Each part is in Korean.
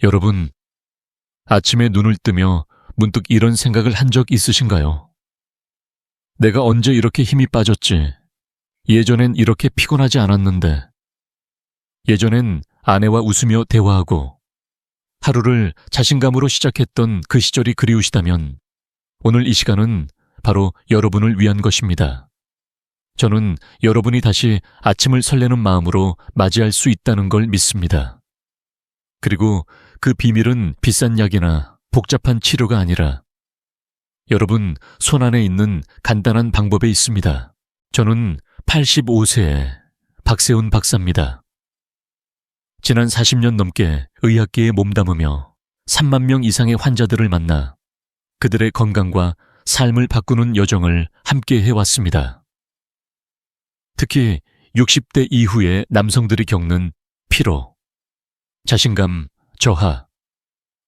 여러분, 아침에 눈을 뜨며 문득 이런 생각을 한 적 있으신가요? 내가 언제 이렇게 힘이 빠졌지? 예전엔 이렇게 피곤하지 않았는데. 예전엔 아내와 웃으며 대화하고 하루를 자신감으로 시작했던 그 시절이 그리우시다면 오늘 이 시간은 바로 여러분을 위한 것입니다. 저는 여러분이 다시 아침을 설레는 마음으로 맞이할 수 있다는 걸 믿습니다. 그리고 그 비밀은 비싼 약이나 복잡한 치료가 아니라 여러분 손안에 있는 간단한 방법에 있습니다. 저는 85세의 박세훈 박사입니다. 지난 40년 넘게 의학계에 몸담으며 3만 명 이상의 환자들을 만나 그들의 건강과 삶을 바꾸는 여정을 함께 해왔습니다. 특히 60대 이후의 남성들이 겪는 피로, 자신감, 저하,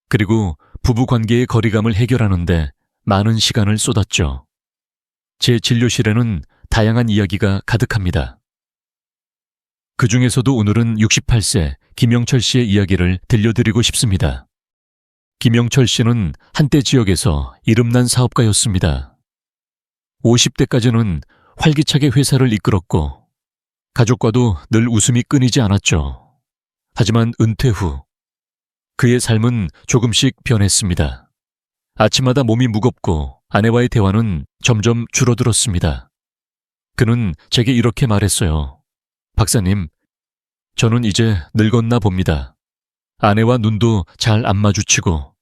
그리고 부부관계의 거리감을 해결하는 데 많은 시간을 쏟았죠. 제 진료실에는 다양한 이야기가 가득합니다. 그 중에서도 오늘은 68세 김영철 씨의 이야기를 들려드리고 싶습니다. 김영철 씨는 한때 지역에서 이름난 사업가였습니다. 50대까지는 활기차게 회사를 이끌었고 가족과도 늘 웃음이 끊이지 않았죠. 하지만 은퇴 후 그의 삶은 조금씩 변했습니다. 아침마다 몸이 무겁고 아내와의 대화는 점점 줄어들었습니다. 그는 제게 이렇게 말했어요. 박사님, 저는 이제 늙었나 봅니다. 아내와 눈도 잘 안 마주치고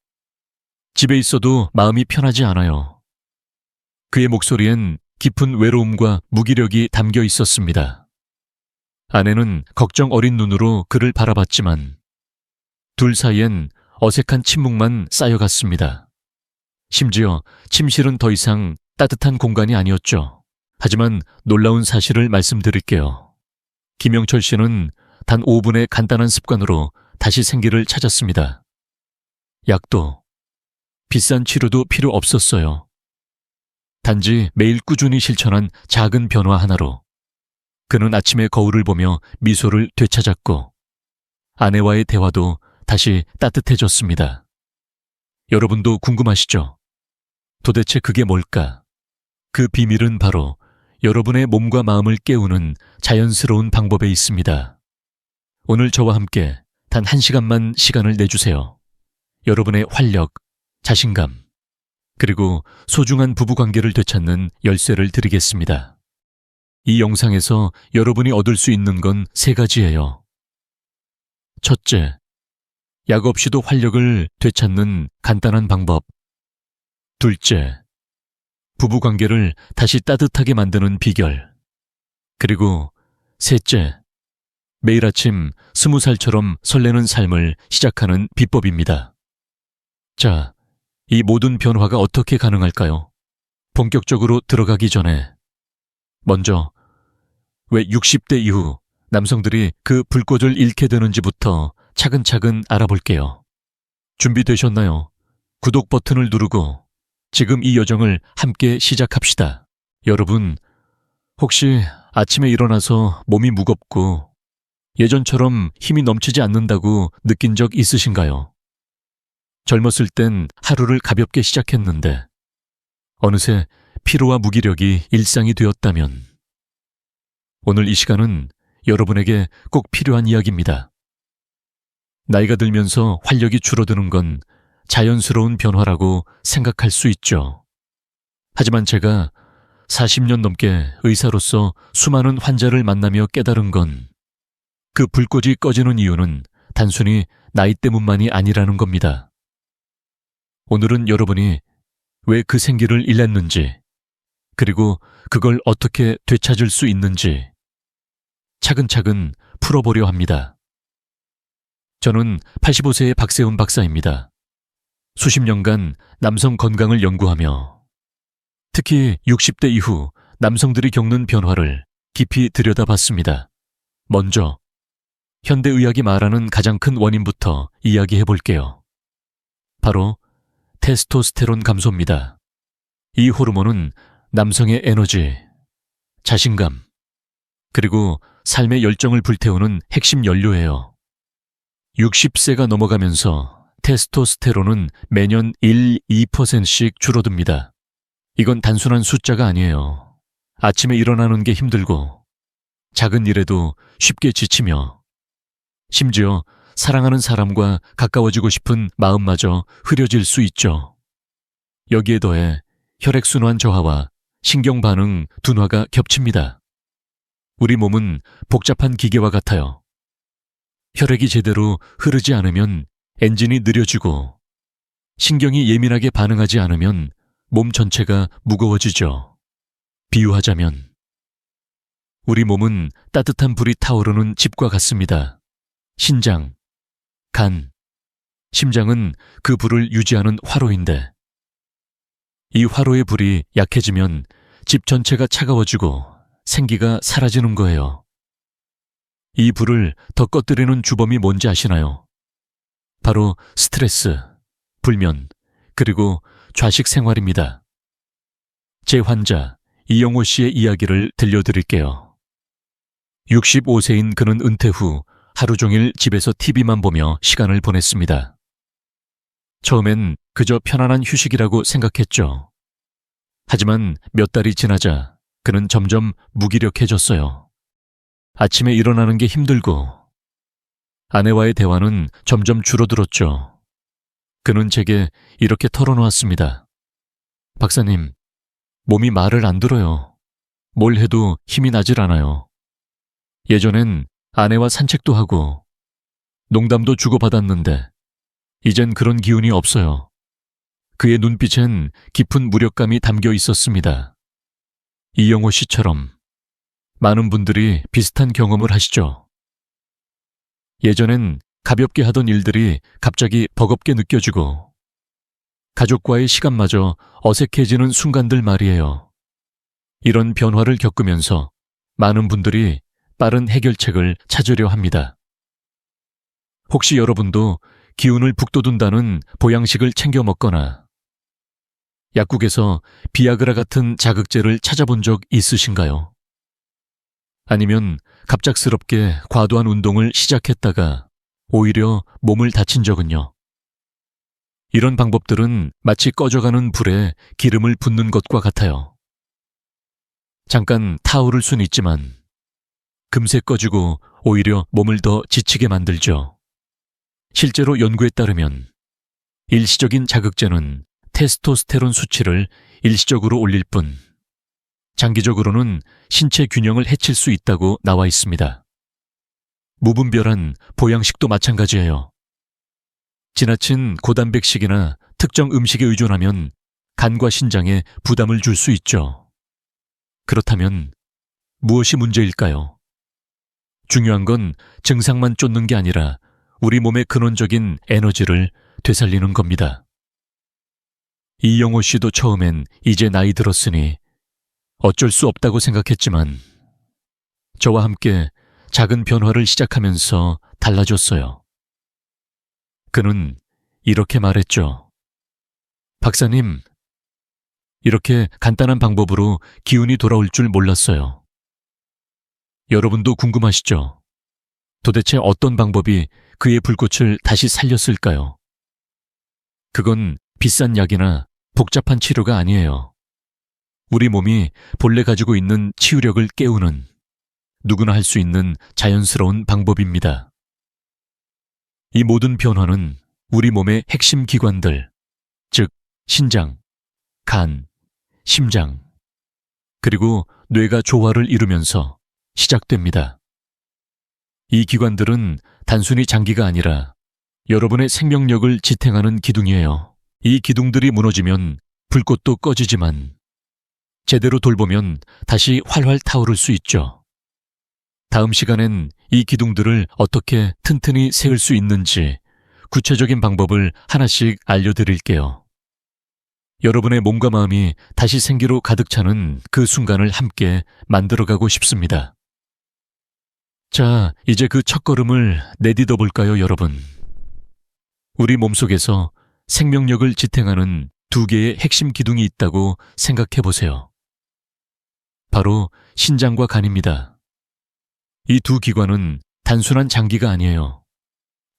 집에 있어도 마음이 편하지 않아요. 그의 목소리엔 깊은 외로움과 무기력이 담겨 있었습니다. 아내는 걱정 어린 눈으로 그를 바라봤지만 둘 사이엔 어색한 침묵만 쌓여갔습니다. 심지어 침실은 더 이상 따뜻한 공간이 아니었죠. 하지만 놀라운 사실을 말씀드릴게요. 김영철 씨는 단 5분의 간단한 습관으로 다시 생기를 찾았습니다. 약도, 비싼 치료도 필요 없었어요. 단지 매일 꾸준히 실천한 작은 변화 하나로 그는 아침에 거울을 보며 미소를 되찾았고 아내와의 대화도 다시 따뜻해졌습니다. 여러분도 궁금하시죠? 도대체 그게 뭘까? 그 비밀은 바로 여러분의 몸과 마음을 깨우는 자연스러운 방법에 있습니다. 오늘 저와 함께 단 1시간만 시간을 내주세요. 여러분의 활력, 자신감, 그리고 소중한 부부관계를 되찾는 열쇠를 드리겠습니다. 이 영상에서 여러분이 얻을 수 있는 건 3가지예요. 첫째, 약 없이도 활력을 되찾는 간단한 방법. 둘째, 부부관계를 다시 따뜻하게 만드는 비결. 그리고 셋째, 매일 아침 20살처럼 설레는 삶을 시작하는 비법입니다. 자, 이 모든 변화가 어떻게 가능할까요? 본격적으로 들어가기 전에 먼저 왜 60대 이후 남성들이 그 불꽃을 잃게 되는지부터 차근차근 알아볼게요. 준비되셨나요? 구독 버튼을 누르고 지금 이 여정을 함께 시작합시다. 여러분, 혹시 아침에 일어나서 몸이 무겁고 예전처럼 힘이 넘치지 않는다고 느낀 적 있으신가요? 젊었을 땐 하루를 가볍게 시작했는데 어느새 피로와 무기력이 일상이 되었다면 오늘 이 시간은 여러분에게 꼭 필요한 이야기입니다. 나이가 들면서 활력이 줄어드는 건 자연스러운 변화라고 생각할 수 있죠. 하지만 제가 40년 넘게 의사로서 수많은 환자를 만나며 깨달은 건 그 불꽃이 꺼지는 이유는 단순히 나이 때문만이 아니라는 겁니다. 오늘은 여러분이 왜 그 생기를 잃었는지, 그리고 그걸 어떻게 되찾을 수 있는지 차근차근 풀어보려 합니다. 저는 85세의 박세훈 박사입니다. 수십 년간 남성 건강을 연구하며 특히 60대 이후 남성들이 겪는 변화를 깊이 들여다봤습니다. 먼저 현대의학이 말하는 가장 큰 원인부터 이야기해 볼게요. 바로 테스토스테론 감소입니다. 이 호르몬은 남성의 에너지, 자신감, 그리고 삶의 열정을 불태우는 핵심 연료예요. 60세가 넘어가면서 테스토스테론은 매년 1, 2%씩 줄어듭니다. 이건 단순한 숫자가 아니에요. 아침에 일어나는 게 힘들고, 작은 일에도 쉽게 지치며, 심지어 사랑하는 사람과 가까워지고 싶은 마음마저 흐려질 수 있죠. 여기에 더해 혈액순환 저하와 신경반응 둔화가 겹칩니다. 우리 몸은 복잡한 기계와 같아요. 혈액이 제대로 흐르지 않으면 엔진이 느려지고, 신경이 예민하게 반응하지 않으면 몸 전체가 무거워지죠. 비유하자면 우리 몸은 따뜻한 불이 타오르는 집과 같습니다. 신장, 간, 심장은 그 불을 유지하는 화로인데, 이 화로의 불이 약해지면 집 전체가 차가워지고 생기가 사라지는 거예요. 이 불을 더 꺼뜨리는 주범이 뭔지 아시나요? 바로 스트레스, 불면, 그리고 좌식 생활입니다. 제 환자 이영호 씨의 이야기를 들려드릴게요. 65세인 그는 은퇴 후 하루 종일 집에서 TV만 보며 시간을 보냈습니다. 처음엔 그저 편안한 휴식이라고 생각했죠. 하지만 몇 달이 지나자 그는 점점 무기력해졌어요. 아침에 일어나는 게 힘들고, 아내와의 대화는 점점 줄어들었죠. 그는 제게 이렇게 털어놓았습니다. 박사님, 몸이 말을 안 들어요. 뭘 해도 힘이 나질 않아요. 예전엔 아내와 산책도 하고 농담도 주고받았는데 이젠 그런 기운이 없어요. 그의 눈빛엔 깊은 무력감이 담겨 있었습니다. 이영호 씨처럼 많은 분들이 비슷한 경험을 하시죠. 예전엔 가볍게 하던 일들이 갑자기 버겁게 느껴지고, 가족과의 시간마저 어색해지는 순간들 말이에요. 이런 변화를 겪으면서 많은 분들이 빠른 해결책을 찾으려 합니다. 혹시 여러분도 기운을 북돋운다는 보양식을 챙겨 먹거나 약국에서 비아그라 같은 자극제를 찾아본 적 있으신가요? 아니면 갑작스럽게 과도한 운동을 시작했다가 오히려 몸을 다친 적은요? 이런 방법들은 마치 꺼져가는 불에 기름을 붓는 것과 같아요. 잠깐 타오를 순 있지만 금세 꺼지고 오히려 몸을 더 지치게 만들죠. 실제로 연구에 따르면 일시적인 자극제는 테스토스테론 수치를 일시적으로 올릴 뿐 장기적으로는 신체 균형을 해칠 수 있다고 나와 있습니다. 무분별한 보양식도 마찬가지예요. 지나친 고단백식이나 특정 음식에 의존하면 간과 신장에 부담을 줄 수 있죠. 그렇다면 무엇이 문제일까요? 중요한 건 증상만 쫓는 게 아니라 우리 몸의 근원적인 에너지를 되살리는 겁니다. 이영호 씨도 처음엔 이제 나이 들었으니 어쩔 수 없다고 생각했지만 저와 함께 작은 변화를 시작하면서 달라졌어요. 그는 이렇게 말했죠. 박사님, 이렇게 간단한 방법으로 기운이 돌아올 줄 몰랐어요. 여러분도 궁금하시죠? 도대체 어떤 방법이 그의 불꽃을 다시 살렸을까요? 그건 비싼 약이나 복잡한 치료가 아니에요. 우리 몸이 본래 가지고 있는 치유력을 깨우는 누구나 할 수 있는 자연스러운 방법입니다. 이 모든 변화는 우리 몸의 핵심 기관들, 즉 신장, 간, 심장, 그리고 뇌가 조화를 이루면서 시작됩니다. 이 기관들은 단순히 장기가 아니라 여러분의 생명력을 지탱하는 기둥이에요. 이 기둥들이 무너지면 불꽃도 꺼지지만 제대로 돌보면 다시 활활 타오를 수 있죠. 다음 시간엔 이 기둥들을 어떻게 튼튼히 세울 수 있는지 구체적인 방법을 하나씩 알려드릴게요. 여러분의 몸과 마음이 다시 생기로 가득 차는 그 순간을 함께 만들어가고 싶습니다. 자, 이제 그 첫걸음을 내딛어 볼까요, 여러분? 우리 몸속에서 생명력을 지탱하는 두 개의 핵심 기둥이 있다고 생각해 보세요. 바로 신장과 간입니다. 이 두 기관은 단순한 장기가 아니에요.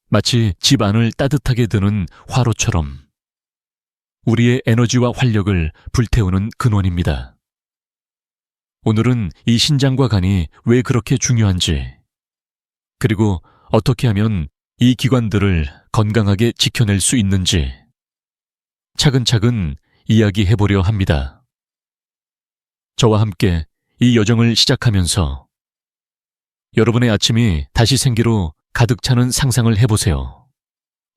마치 집 안을 따뜻하게 드는 화로처럼 우리의 에너지와 활력을 불태우는 근원입니다. 오늘은 이 신장과 간이 왜 그렇게 중요한지, 그리고 어떻게 하면 이 기관들을 건강하게 지켜낼 수 있는지 차근차근 이야기해보려 합니다. 저와 함께 이 여정을 시작하면서 여러분의 아침이 다시 생기로 가득 차는 상상을 해보세요.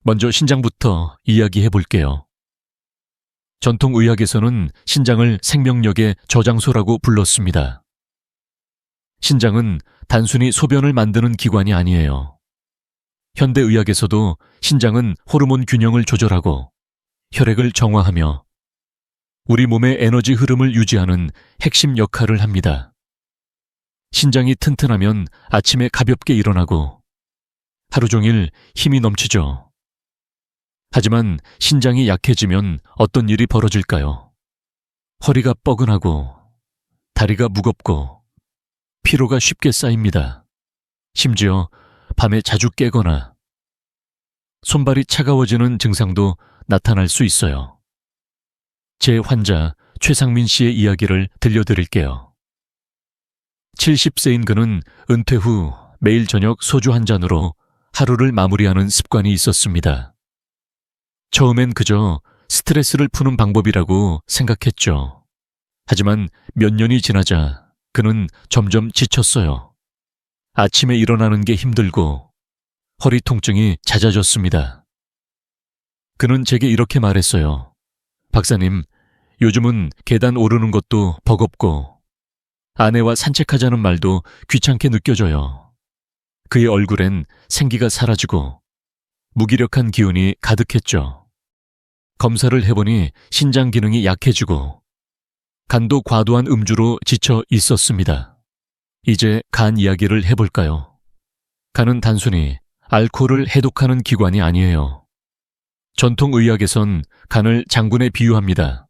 먼저 신장부터 이야기해볼게요. 전통의학에서는 신장을 생명력의 저장소라고 불렀습니다. 신장은 단순히 소변을 만드는 기관이 아니에요. 현대의학에서도 신장은 호르몬 균형을 조절하고 혈액을 정화하며 우리 몸의 에너지 흐름을 유지하는 핵심 역할을 합니다. 신장이 튼튼하면 아침에 가볍게 일어나고 하루 종일 힘이 넘치죠. 하지만 신장이 약해지면 어떤 일이 벌어질까요? 허리가 뻐근하고 다리가 무겁고 피로가 쉽게 쌓입니다. 심지어 밤에 자주 깨거나 손발이 차가워지는 증상도 나타날 수 있어요. 제 환자 최상민 씨의 이야기를 들려드릴게요. 70세인 그는 은퇴 후 매일 저녁 소주 한 잔으로 하루를 마무리하는 습관이 있었습니다. 처음엔 그저 스트레스를 푸는 방법이라고 생각했죠. 하지만 몇 년이 지나자 그는 점점 지쳤어요. 아침에 일어나는 게 힘들고 허리 통증이 잦아졌습니다. 그는 제게 이렇게 말했어요. 박사님, 요즘은 계단 오르는 것도 버겁고 아내와 산책하자는 말도 귀찮게 느껴져요. 그의 얼굴엔 생기가 사라지고 무기력한 기운이 가득했죠. 검사를 해보니 신장 기능이 약해지고 간도 과도한 음주로 지쳐 있었습니다. 이제 간 이야기를 해볼까요? 간은 단순히 알코올을 해독하는 기관이 아니에요. 전통의학에선 간을 장군에 비유합니다.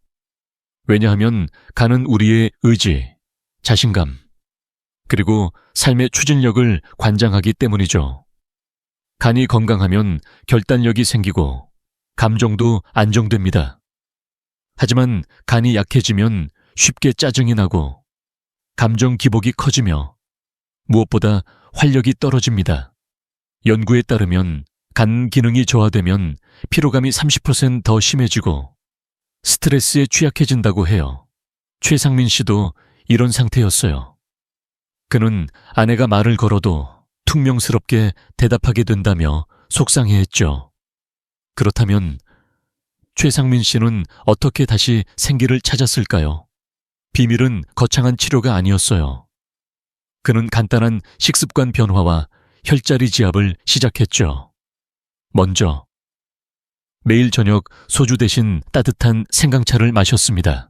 왜냐하면 간은 우리의 의지, 자신감, 그리고 삶의 추진력을 관장하기 때문이죠. 간이 건강하면 결단력이 생기고 감정도 안정됩니다. 하지만 간이 약해지면 쉽게 짜증이 나고 감정 기복이 커지며 무엇보다 활력이 떨어집니다. 연구에 따르면 간 기능이 저하되면 피로감이 30% 심해지고 스트레스에 취약해진다고 해요. 최상민 씨도 이런 상태였어요. 그는 아내가 말을 걸어도 퉁명스럽게 대답하게 된다며 속상해했죠. 그렇다면 최상민 씨는 어떻게 다시 생기를 찾았을까요? 비밀은 거창한 치료가 아니었어요. 그는 간단한 식습관 변화와 혈자리 지압을 시작했죠. 먼저 매일 저녁 소주 대신 따뜻한 생강차를 마셨습니다.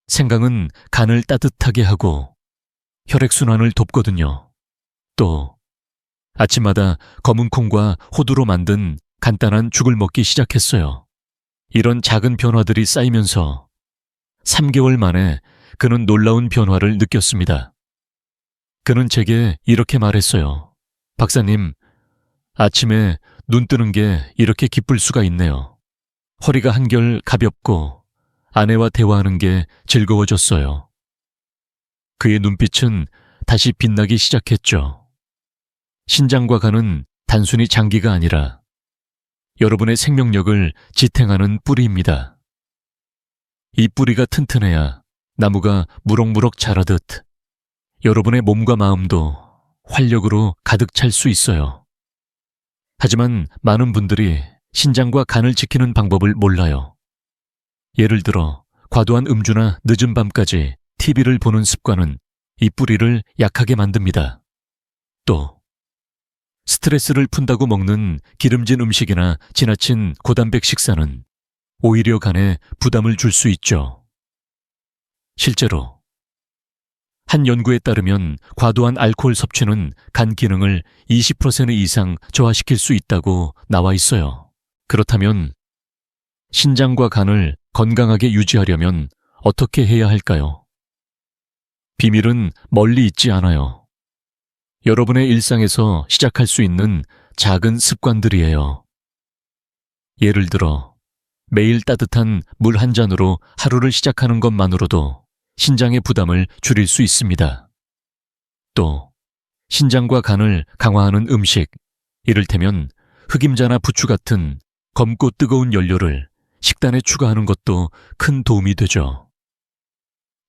생강은 간을 따뜻하게 하고 혈액순환을 돕거든요. 또 아침마다 검은 콩과 호두로 만든 간단한 죽을 먹기 시작했어요. 이런 작은 변화들이 쌓이면서 3개월 만에 그는 놀라운 변화를 느꼈습니다. 그는 제게 이렇게 말했어요. 박사님, 아침에 눈 뜨는 게 이렇게 기쁠 수가 있네요. 허리가 한결 가볍고 아내와 대화하는 게 즐거워졌어요. 그의 눈빛은 다시 빛나기 시작했죠. 신장과 간은 단순히 장기가 아니라 여러분의 생명력을 지탱하는 뿌리입니다. 이 뿌리가 튼튼해야 나무가 무럭무럭 자라듯 여러분의 몸과 마음도 활력으로 가득 찰 수 있어요. 하지만 많은 분들이 신장과 간을 지키는 방법을 몰라요. 예를 들어 과도한 음주나 늦은 밤까지 TV를 보는 습관은 이 뿌리를 약하게 만듭니다. 또 스트레스를 푼다고 먹는 기름진 음식이나 지나친 고단백 식사는 오히려 간에 부담을 줄 수 있죠. 실제로 한 연구에 따르면 과도한 알코올 섭취는 간 기능을 20% 이상 저하시킬 수 있다고 나와 있어요. 그렇다면 신장과 간을 건강하게 유지하려면 어떻게 해야 할까요? 비밀은 멀리 있지 않아요. 여러분의 일상에서 시작할 수 있는 작은 습관들이에요. 예를 들어 매일 따뜻한 물 한 잔으로 하루를 시작하는 것만으로도 신장의 부담을 줄일 수 있습니다. 또 신장과 간을 강화하는 음식, 이를테면 흑임자나 부추 같은 검고 뜨거운 연료를 식단에 추가하는 것도 큰 도움이 되죠.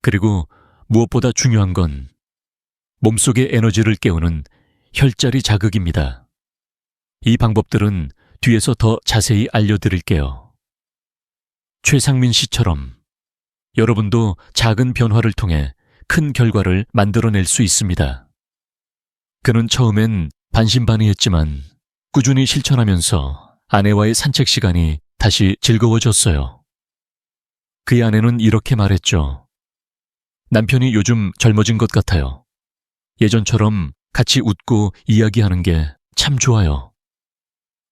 그리고 무엇보다 중요한 건 몸속의 에너지를 깨우는 혈자리 자극입니다. 이 방법들은 뒤에서 더 자세히 알려드릴게요. 최상민 씨처럼 여러분도 작은 변화를 통해 큰 결과를 만들어낼 수 있습니다. 그는 처음엔 반신반의했지만 꾸준히 실천하면서 아내와의 산책 시간이 다시 즐거워졌어요. 그의 아내는 이렇게 말했죠. 남편이 요즘 젊어진 것 같아요. 예전처럼 같이 웃고 이야기하는 게 참 좋아요.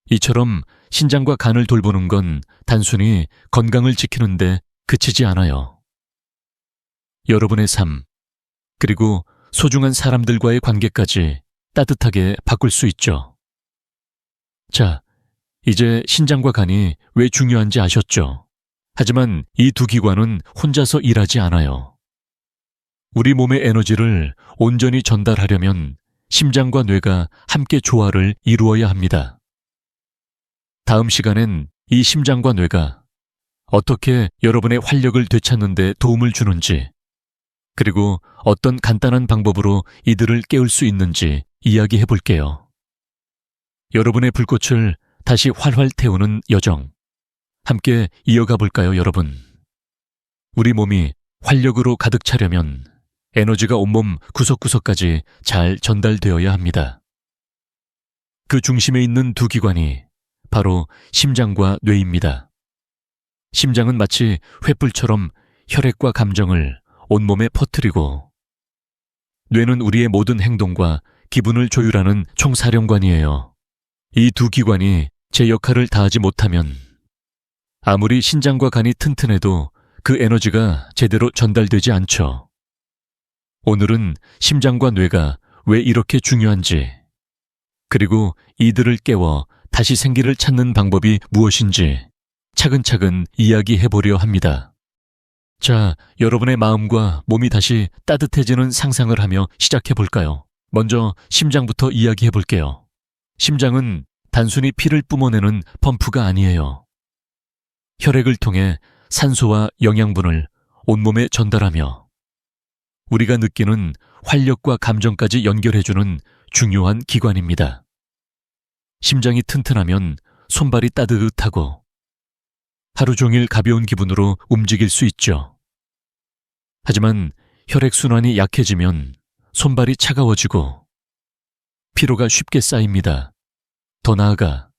이처럼 신장과 간을 돌보는 건 단순히 건강을 지키는데 그치지 않아요. 여러분의 삶, 그리고 소중한 사람들과의 관계까지 따뜻하게 바꿀 수 있죠. 자, 이제 신장과 간이 왜 중요한지 아셨죠? 하지만 이 두 기관은 혼자서 일하지 않아요. 우리 몸의 에너지를 온전히 전달하려면 심장과 뇌가 함께 조화를 이루어야 합니다. 다음 시간엔 이 심장과 뇌가 어떻게 여러분의 활력을 되찾는 데 도움을 주는지, 그리고 어떤 간단한 방법으로 이들을 깨울 수 있는지 이야기해 볼게요. 여러분의 불꽃을 다시 활활 태우는 여정, 함께 이어가 볼까요, 여러분? 우리 몸이 활력으로 가득 차려면 에너지가 온몸 구석구석까지 잘 전달되어야 합니다. 그 중심에 있는 두 기관이 바로 심장과 뇌입니다. 심장은 마치 횃불처럼 혈액과 감정을 온몸에 퍼뜨리고, 뇌는 우리의 모든 행동과 기분을 조율하는 총사령관이에요. 이 두 기관이 제 역할을 다하지 못하면 아무리 신장과 간이 튼튼해도 그 에너지가 제대로 전달되지 않죠. 오늘은 심장과 뇌가 왜 이렇게 중요한지, 그리고 이들을 깨워 다시 생기를 찾는 방법이 무엇인지 차근차근 이야기해 보려 합니다. 자, 여러분의 마음과 몸이 다시 따뜻해지는 상상을 하며 시작해 볼까요? 먼저 심장부터 이야기해 볼게요. 심장은 단순히 피를 뿜어내는 펌프가 아니에요. 혈액을 통해 산소와 영양분을 온몸에 전달하며 우리가 느끼는 활력과 감정까지 연결해주는 중요한 기관입니다. 심장이 튼튼하면 손발이 따뜻하고 하루 종일 가벼운 기분으로 움직일 수 있죠. 하지만 혈액순환이 약해지면 손발이 차가워지고 피로가 쉽게 쌓입니다. 더 나아가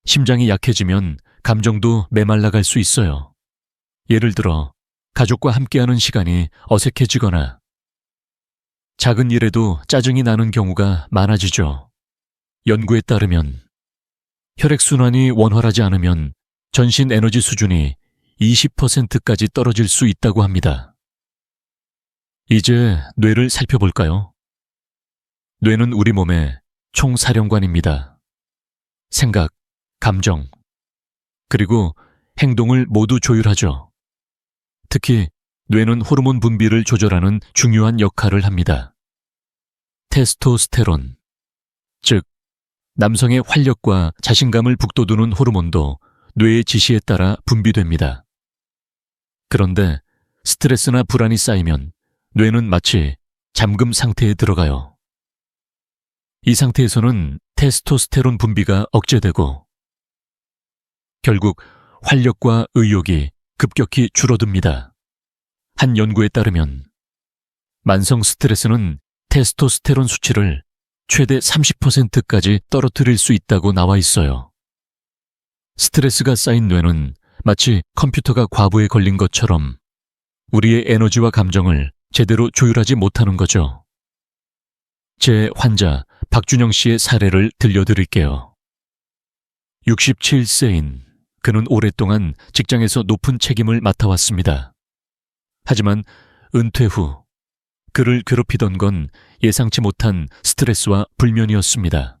심장이 약해지면 감정도 메말라갈 수 있어요. 예를 들어 가족과 함께하는 시간이 어색해지거나 작은 일에도 짜증이 나는 경우가 많아지죠. 연구에 따르면 혈액순환이 원활하지 않으면 전신 에너지 수준이 20%까지 떨어질 수 있다고 합니다. 이제 뇌를 살펴볼까요? 뇌는 우리 몸의 총사령관입니다. 생각, 감정, 그리고 행동을 모두 조율하죠. 특히 뇌는 호르몬 분비를 조절하는 중요한 역할을 합니다. 테스토스테론, 즉 남성의 활력과 자신감을 북돋우는 호르몬도 뇌의 지시에 따라 분비됩니다. 그런데 스트레스나 불안이 쌓이면 뇌는 마치 잠금 상태에 들어가요. 이 상태에서는 테스토스테론 분비가 억제되고 결국 활력과 의욕이 급격히 줄어듭니다. 한 연구에 따르면 만성 스트레스는 테스토스테론 수치를 최대 30%까지 떨어뜨릴 수 있다고 나와 있어요. 스트레스가 쌓인 뇌는 마치 컴퓨터가 과부에 걸린 것처럼 우리의 에너지와 감정을 제대로 조율하지 못하는 거죠. 제 환자 박준영 씨의 사례를 들려드릴게요. 67세인 그는 오랫동안 직장에서 높은 책임을 맡아왔습니다. 하지만 은퇴 후 그를 괴롭히던 건 예상치 못한 스트레스와 불면이었습니다.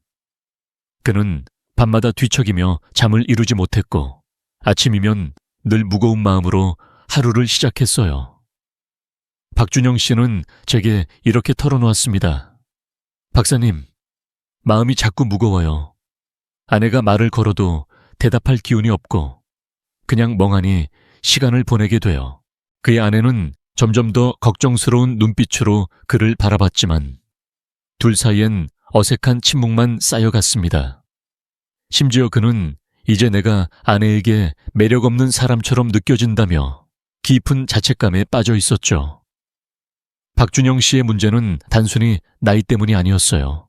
그는 밤마다 뒤척이며 잠을 이루지 못했고 아침이면 늘 무거운 마음으로 하루를 시작했어요. 박준영 씨는 제게 이렇게 털어놓았습니다. 박사님, 마음이 자꾸 무거워요. 아내가 말을 걸어도 대답할 기운이 없고 그냥 멍하니 시간을 보내게 돼요. 그의 아내는 점점 더 걱정스러운 눈빛으로 그를 바라봤지만 둘 사이엔 어색한 침묵만 쌓여갔습니다. 심지어 그는 이제 내가 아내에게 매력 없는 사람처럼 느껴진다며 깊은 자책감에 빠져 있었죠. 박준영 씨의 문제는 단순히 나이 때문이 아니었어요.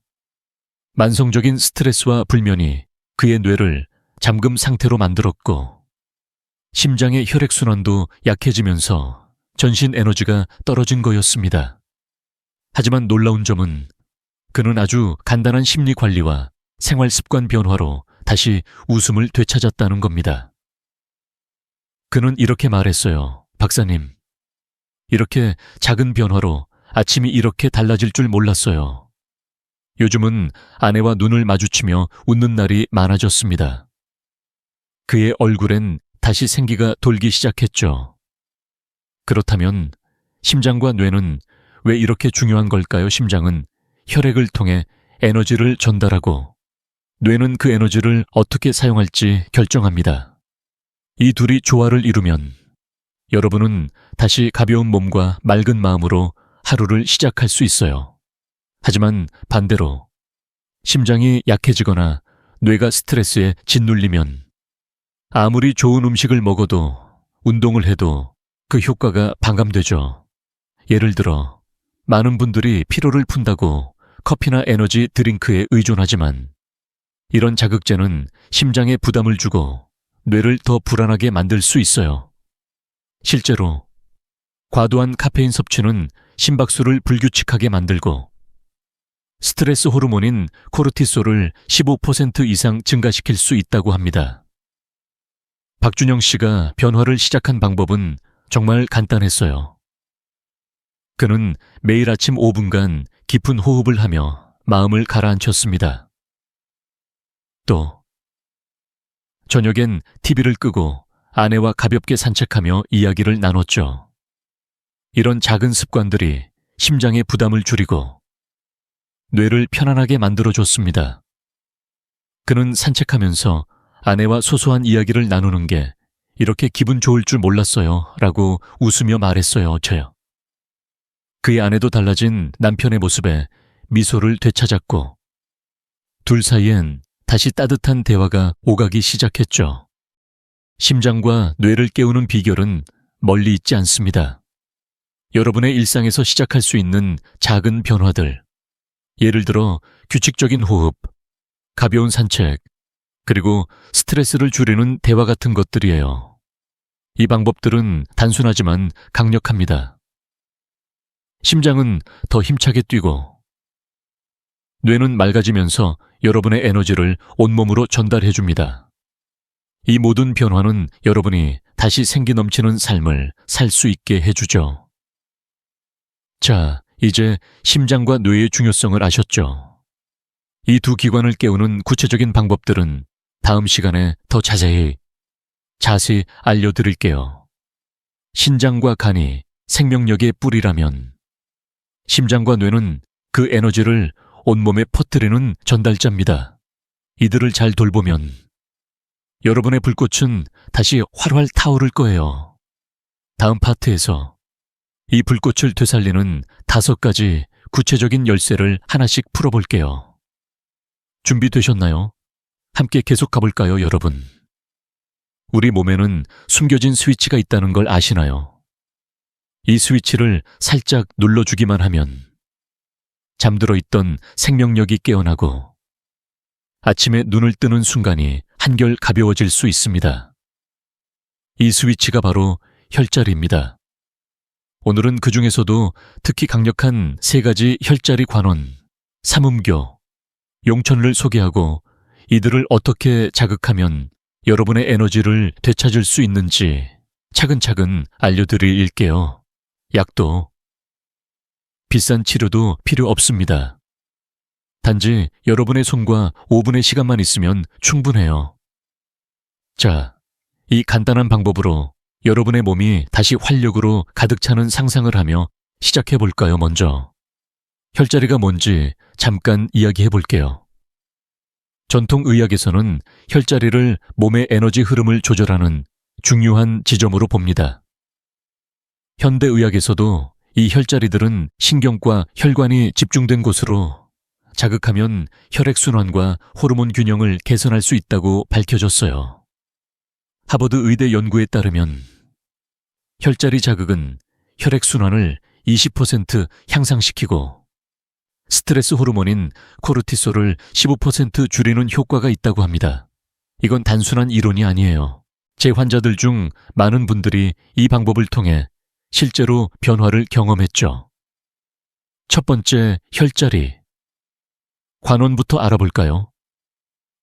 만성적인 스트레스와 불면이 그의 뇌를 잠금 상태로 만들었고 심장의 혈액순환도 약해지면서 전신 에너지가 떨어진 거였습니다. 하지만 놀라운 점은 그는 아주 간단한 심리 관리와 생활 습관 변화로 다시 웃음을 되찾았다는 겁니다. 그는 이렇게 말했어요. 박사님, 이렇게 작은 변화로 아침이 이렇게 달라질 줄 몰랐어요. 요즘은 아내와 눈을 마주치며 웃는 날이 많아졌습니다. 그의 얼굴엔 다시 생기가 돌기 시작했죠. 그렇다면 심장과 뇌는 왜 이렇게 중요한 걸까요? 심장은 혈액을 통해 에너지를 전달하고 뇌는 그 에너지를 어떻게 사용할지 결정합니다. 이 둘이 조화를 이루면 여러분은 다시 가벼운 몸과 맑은 마음으로 하루를 시작할 수 있어요. 하지만 반대로 심장이 약해지거나 뇌가 스트레스에 짓눌리면 아무리 좋은 음식을 먹어도 운동을 해도 그 효과가 반감되죠. 예를 들어 많은 분들이 피로를 푼다고 커피나 에너지 드링크에 의존하지만 이런 자극제는 심장에 부담을 주고 뇌를 더 불안하게 만들 수 있어요. 실제로 과도한 카페인 섭취는 심박수를 불규칙하게 만들고 스트레스 호르몬인 코르티솔을 15% 이상 증가시킬 수 있다고 합니다. 박준영 씨가 변화를 시작한 방법은 정말 간단했어요. 그는 매일 아침 5분간 깊은 호흡을 하며 마음을 가라앉혔습니다. 또 저녁엔 TV를 끄고 아내와 가볍게 산책하며 이야기를 나눴죠. 이런 작은 습관들이 심장의 부담을 줄이고 뇌를 편안하게 만들어줬습니다. 그는 산책하면서 아내와 소소한 이야기를 나누는 게 이렇게 기분 좋을 줄 몰랐어요 라고 웃으며 말했어요. 저요. 그의 아내도 달라진 남편의 모습에 미소를 되찾았고 둘 사이엔 다시 따뜻한 대화가 오가기 시작했죠. 심장과 뇌를 깨우는 비결은 멀리 있지 않습니다. 여러분의 일상에서 시작할 수 있는 작은 변화들, 예를 들어 규칙적인 호흡, 가벼운 산책, 그리고 스트레스를 줄이는 대화 같은 것들이에요. 이 방법들은 단순하지만 강력합니다. 심장은 더 힘차게 뛰고 뇌는 맑아지면서 여러분의 에너지를 온몸으로 전달해줍니다. 이 모든 변화는 여러분이 다시 생기 넘치는 삶을 살 수 있게 해주죠. 자, 이제 심장과 뇌의 중요성을 아셨죠? 이 두 기관을 깨우는 구체적인 방법들은 다음 시간에 더 자세히 알려드릴게요. 신장과 간이 생명력의 뿌리라면 심장과 뇌는 그 에너지를 온몸에 퍼뜨리는 전달자입니다. 이들을 잘 돌보면 여러분의 불꽃은 다시 활활 타오를 거예요. 다음 파트에서 이 불꽃을 되살리는 5가지 구체적인 열쇠를 하나씩 풀어볼게요. 준비되셨나요? 함께 계속 가볼까요, 여러분? 우리 몸에는 숨겨진 스위치가 있다는 걸 아시나요? 이 스위치를 살짝 눌러주기만 하면 잠들어 있던 생명력이 깨어나고 아침에 눈을 뜨는 순간이 한결 가벼워질 수 있습니다. 이 스위치가 바로 혈자리입니다. 오늘은 그 중에서도 특히 강력한 3가지 혈자리 관원, 삼음교, 용천을 소개하고 이들을 어떻게 자극하면 여러분의 에너지를 되찾을 수 있는지 차근차근 알려드릴게요. 약도, 비싼 치료도 필요 없습니다. 단지 여러분의 손과 5분의 시간만 있으면 충분해요. 자, 이 간단한 방법으로 여러분의 몸이 다시 활력으로 가득 차는 상상을 하며 시작해 볼까요, 먼저? 혈자리가 뭔지 잠깐 이야기해 볼게요. 전통 의학에서는 혈자리를 몸의 에너지 흐름을 조절하는 중요한 지점으로 봅니다. 현대 의학에서도 이 혈자리들은 신경과 혈관이 집중된 곳으로 자극하면 혈액순환과 호르몬 균형을 개선할 수 있다고 밝혀졌어요. 하버드 의대 연구에 따르면 혈자리 자극은 혈액순환을 20% 향상시키고 스트레스 호르몬인 코르티솔을 15% 줄이는 효과가 있다고 합니다. 이건 단순한 이론이 아니에요. 제 환자들 중 많은 분들이 이 방법을 통해 실제로 변화를 경험했죠. 첫 번째, 혈자리. 관원부터 알아볼까요?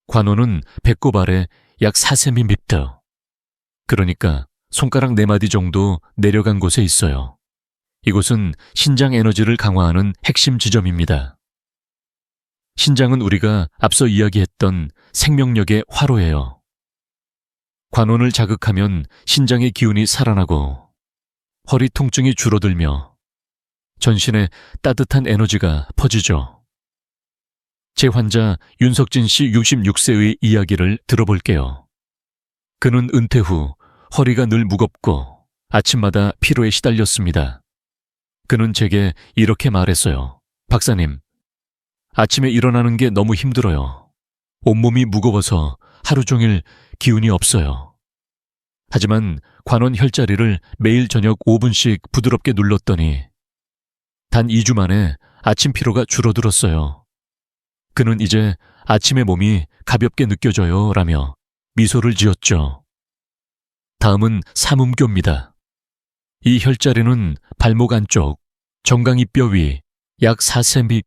관원은 배꼽 아래 약 4cm, 그러니까 손가락 4마디 정도 내려간 곳에 있어요. 이곳은 신장 에너지를 강화하는 핵심 지점입니다. 신장은 우리가 앞서 이야기했던 생명력의 화로예요. 관원을 자극하면 신장의 기운이 살아나고 허리 통증이 줄어들며 전신에 따뜻한 에너지가 퍼지죠. 제 환자 윤석진 씨 66세의 이야기를 들어볼게요. 그는 은퇴 후 허리가 늘 무겁고 아침마다 피로에 시달렸습니다. 그는 제게 이렇게 말했어요. 박사님, 아침에 일어나는 게 너무 힘들어요. 온몸이 무거워서 하루 종일 기운이 없어요. 하지만 관원 혈자리를 매일 저녁 5분씩 부드럽게 눌렀더니 단 2주 만에 아침 피로가 줄어들었어요. 그는 이제 아침에 몸이 가볍게 느껴져요 라며 미소를 지었죠. 다음은 삼음교입니다. 이 혈자리는 발목 안쪽 정강이뼈 위 약 4cm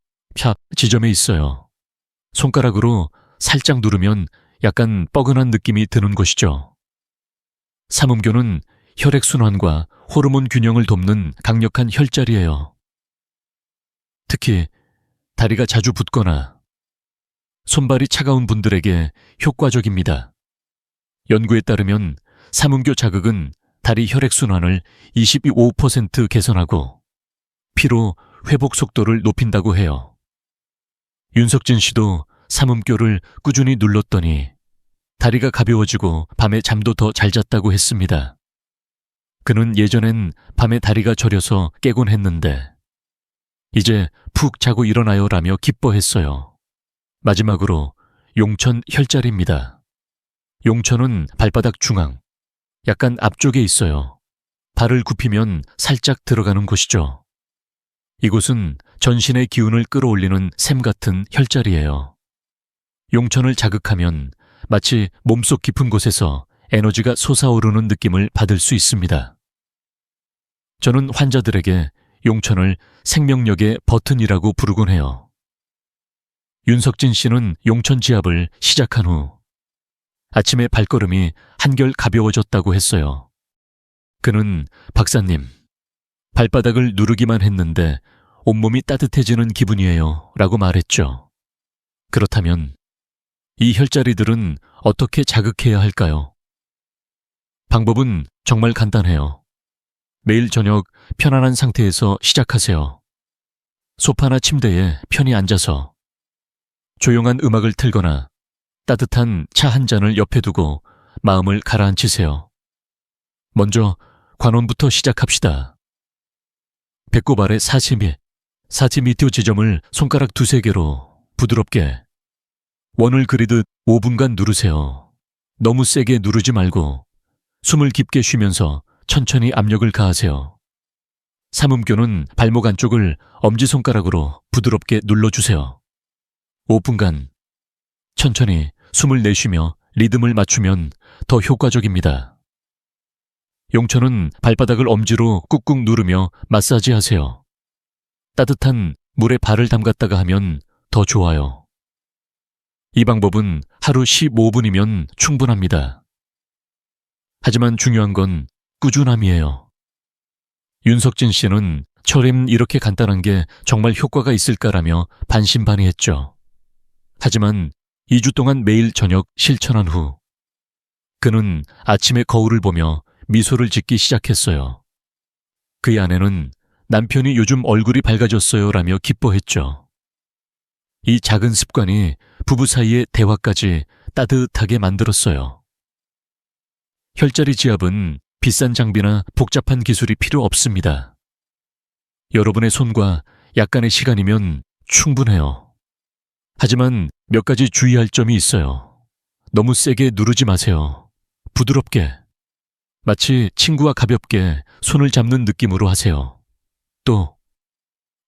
지점에 있어요. 손가락으로 살짝 누르면 약간 뻐근한 느낌이 드는 곳이죠. 삼음교는 혈액순환과 호르몬 균형을 돕는 강력한 혈자리예요. 특히 다리가 자주 붓거나 손발이 차가운 분들에게 효과적입니다. 연구에 따르면 삼음교 자극은 다리 혈액순환을 25% 개선하고 피로 회복 속도를 높인다고 해요. 윤석진 씨도 삼음교를 꾸준히 눌렀더니 다리가 가벼워지고 밤에 잠도 더 잘 잤다고 했습니다. 그는 예전엔 밤에 다리가 저려서 깨곤 했는데 이제 푹 자고 일어나요 라며 기뻐했어요. 마지막으로 용천 혈자리입니다. 용천은 발바닥 중앙, 약간 앞쪽에 있어요. 발을 굽히면 살짝 들어가는 곳이죠. 이곳은 전신의 기운을 끌어올리는 샘 같은 혈자리예요. 용천을 자극하면 마치 몸속 깊은 곳에서 에너지가 솟아오르는 느낌을 받을 수 있습니다. 저는 환자들에게 용천을 생명력의 버튼이라고 부르곤 해요. 윤석진 씨는 용천 지압을 시작한 후 아침에 발걸음이 한결 가벼워졌다고 했어요. 그는 박사님, 발바닥을 누르기만 했는데 온몸이 따뜻해지는 기분이에요 라고 말했죠. 그렇다면 이 혈자리들은 어떻게 자극해야 할까요? 방법은 정말 간단해요. 매일 저녁 편안한 상태에서 시작하세요. 소파나 침대에 편히 앉아서 조용한 음악을 틀거나 따뜻한 차 한 잔을 옆에 두고 마음을 가라앉히세요. 먼저 관원부터 시작합시다. 배꼽 아래 4cm 지점을 손가락 2-3개로 부드럽게 원을 그리듯 5분간 누르세요. 너무 세게 누르지 말고 숨을 깊게 쉬면서 천천히 압력을 가하세요. 삼음교는 발목 안쪽을 엄지손가락으로 부드럽게 눌러주세요. 5분간 천천히 숨을 내쉬며 리듬을 맞추면 더 효과적입니다. 용천은 발바닥을 엄지로 꾹꾹 누르며 마사지하세요. 따뜻한 물에 발을 담갔다가 하면 더 좋아요. 이 방법은 하루 15분이면 충분합니다. 하지만 중요한 건 꾸준함이에요. 윤석진 씨는 철임 이렇게 간단한 게 정말 효과가 있을까라며 반신반의했죠. 하지만 2주 동안 매일 저녁 실천한 후 그는 아침에 거울을 보며 미소를 짓기 시작했어요. 그의 아내는 남편이 요즘 얼굴이 밝아졌어요 라며 기뻐했죠. 이 작은 습관이 부부 사이의 대화까지 따뜻하게 만들었어요. 혈자리 지압은 비싼 장비나 복잡한 기술이 필요 없습니다. 여러분의 손과 약간의 시간이면 충분해요. 하지만 몇 가지 주의할 점이 있어요. 너무 세게 누르지 마세요. 부드럽게. 마치 친구와 가볍게 손을 잡는 느낌으로 하세요. 또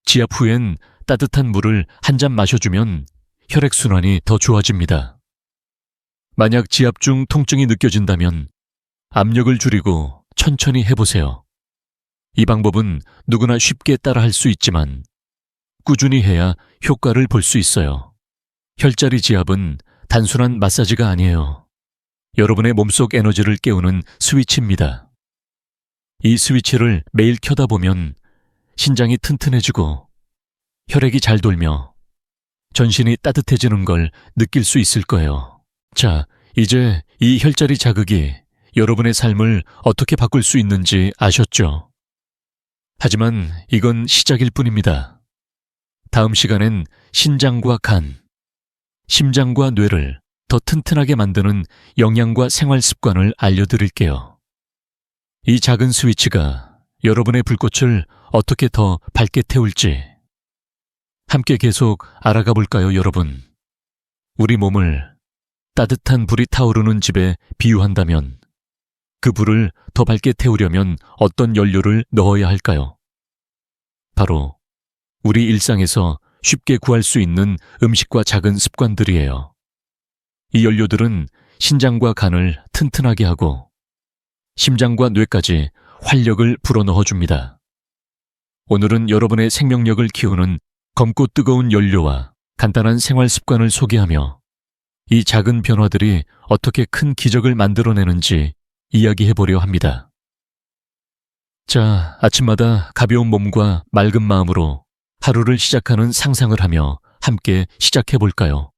지압 후엔 따뜻한 물을 한 잔 마셔주면 혈액순환이 더 좋아집니다. 만약 지압 중 통증이 느껴진다면 압력을 줄이고 천천히 해보세요. 이 방법은 누구나 쉽게 따라할 수 있지만 꾸준히 해야 효과를 볼 수 있어요. 혈자리 지압은 단순한 마사지가 아니에요. 여러분의 몸속 에너지를 깨우는 스위치입니다. 이 스위치를 매일 켜다 보면 신장이 튼튼해지고 혈액이 잘 돌며 전신이 따뜻해지는 걸 느낄 수 있을 거예요. 자, 이제 이 혈자리 자극이 여러분의 삶을 어떻게 바꿀 수 있는지 아셨죠? 하지만 이건 시작일 뿐입니다. 다음 시간엔 신장과 간, 심장과 뇌를 더 튼튼하게 만드는 영양과 생활 습관을 알려드릴게요. 이 작은 스위치가 여러분의 불꽃을 어떻게 더 밝게 태울지 함께 계속 알아가 볼까요, 여러분? 우리 몸을 따뜻한 불이 타오르는 집에 비유한다면 그 불을 더 밝게 태우려면 어떤 연료를 넣어야 할까요? 바로 우리 일상에서 쉽게 구할 수 있는 음식과 작은 습관들이에요. 이 연료들은 신장과 간을 튼튼하게 하고 심장과 뇌까지 활력을 불어넣어 줍니다. 오늘은 여러분의 생명력을 키우는 검고 뜨거운 연료와 간단한 생활 습관을 소개하며 이 작은 변화들이 어떻게 큰 기적을 만들어내는지 이야기해보려 합니다. 자, 아침마다 가벼운 몸과 맑은 마음으로 하루를 시작하는 상상을 하며 함께 시작해볼까요?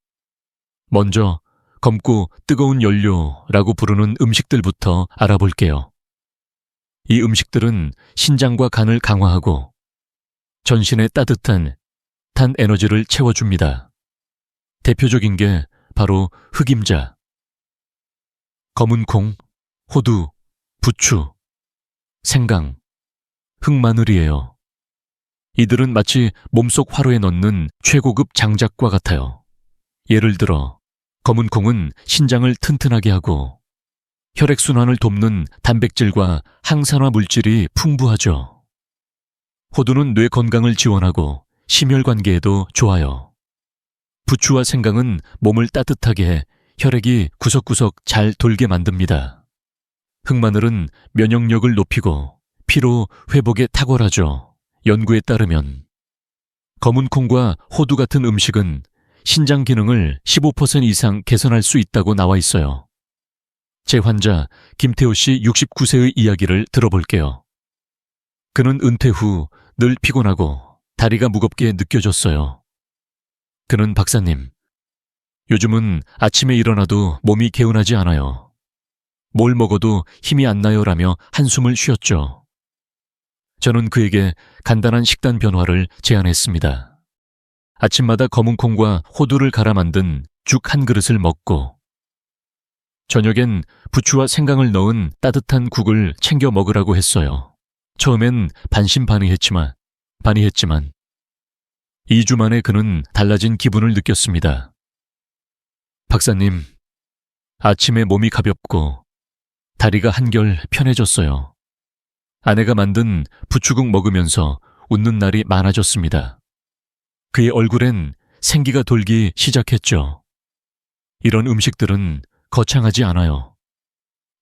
먼저 검고 뜨거운 연료라고 부르는 음식들부터 알아볼게요. 이 음식들은 신장과 간을 강화하고 전신에 따뜻한 탄 에너지를 채워줍니다. 대표적인 게 바로 흑임자, 검은 콩, 호두, 부추, 생강, 흑마늘이에요. 이들은 마치 몸속 화로에 넣는 최고급 장작과 같아요. 예를 들어 검은 콩은 신장을 튼튼하게 하고 혈액순환을 돕는 단백질과 항산화 물질이 풍부하죠. 호두는 뇌 건강을 지원하고 심혈관계에도 좋아요. 부추와 생강은 몸을 따뜻하게 해 혈액이 구석구석 잘 돌게 만듭니다. 흑마늘은 면역력을 높이고 피로 회복에 탁월하죠. 연구에 따르면 검은 콩과 호두 같은 음식은 신장 기능을 15% 이상 개선할 수 있다고 나와 있어요. 제 환자 김태호 씨 69세의 이야기를 들어볼게요. 그는 은퇴 후 늘 피곤하고 다리가 무겁게 느껴졌어요. 그는 박사님, 요즘은 아침에 일어나도 몸이 개운하지 않아요. 뭘 먹어도 힘이 안 나요 라며 한숨을 쉬었죠. 저는 그에게 간단한 식단 변화를 제안했습니다. 아침마다 검은 콩과 호두를 갈아 만든 죽 한 그릇을 먹고 저녁엔 부추와 생강을 넣은 따뜻한 국을 챙겨 먹으라고 했어요. 처음엔 반신반의했지만 2주 만에 그는 달라진 기분을 느꼈습니다. 박사님, 아침에 몸이 가볍고 다리가 한결 편해졌어요. 아내가 만든 부추국 먹으면서 웃는 날이 많아졌습니다. 그의 얼굴엔 생기가 돌기 시작했죠. 이런 음식들은 거창하지 않아요.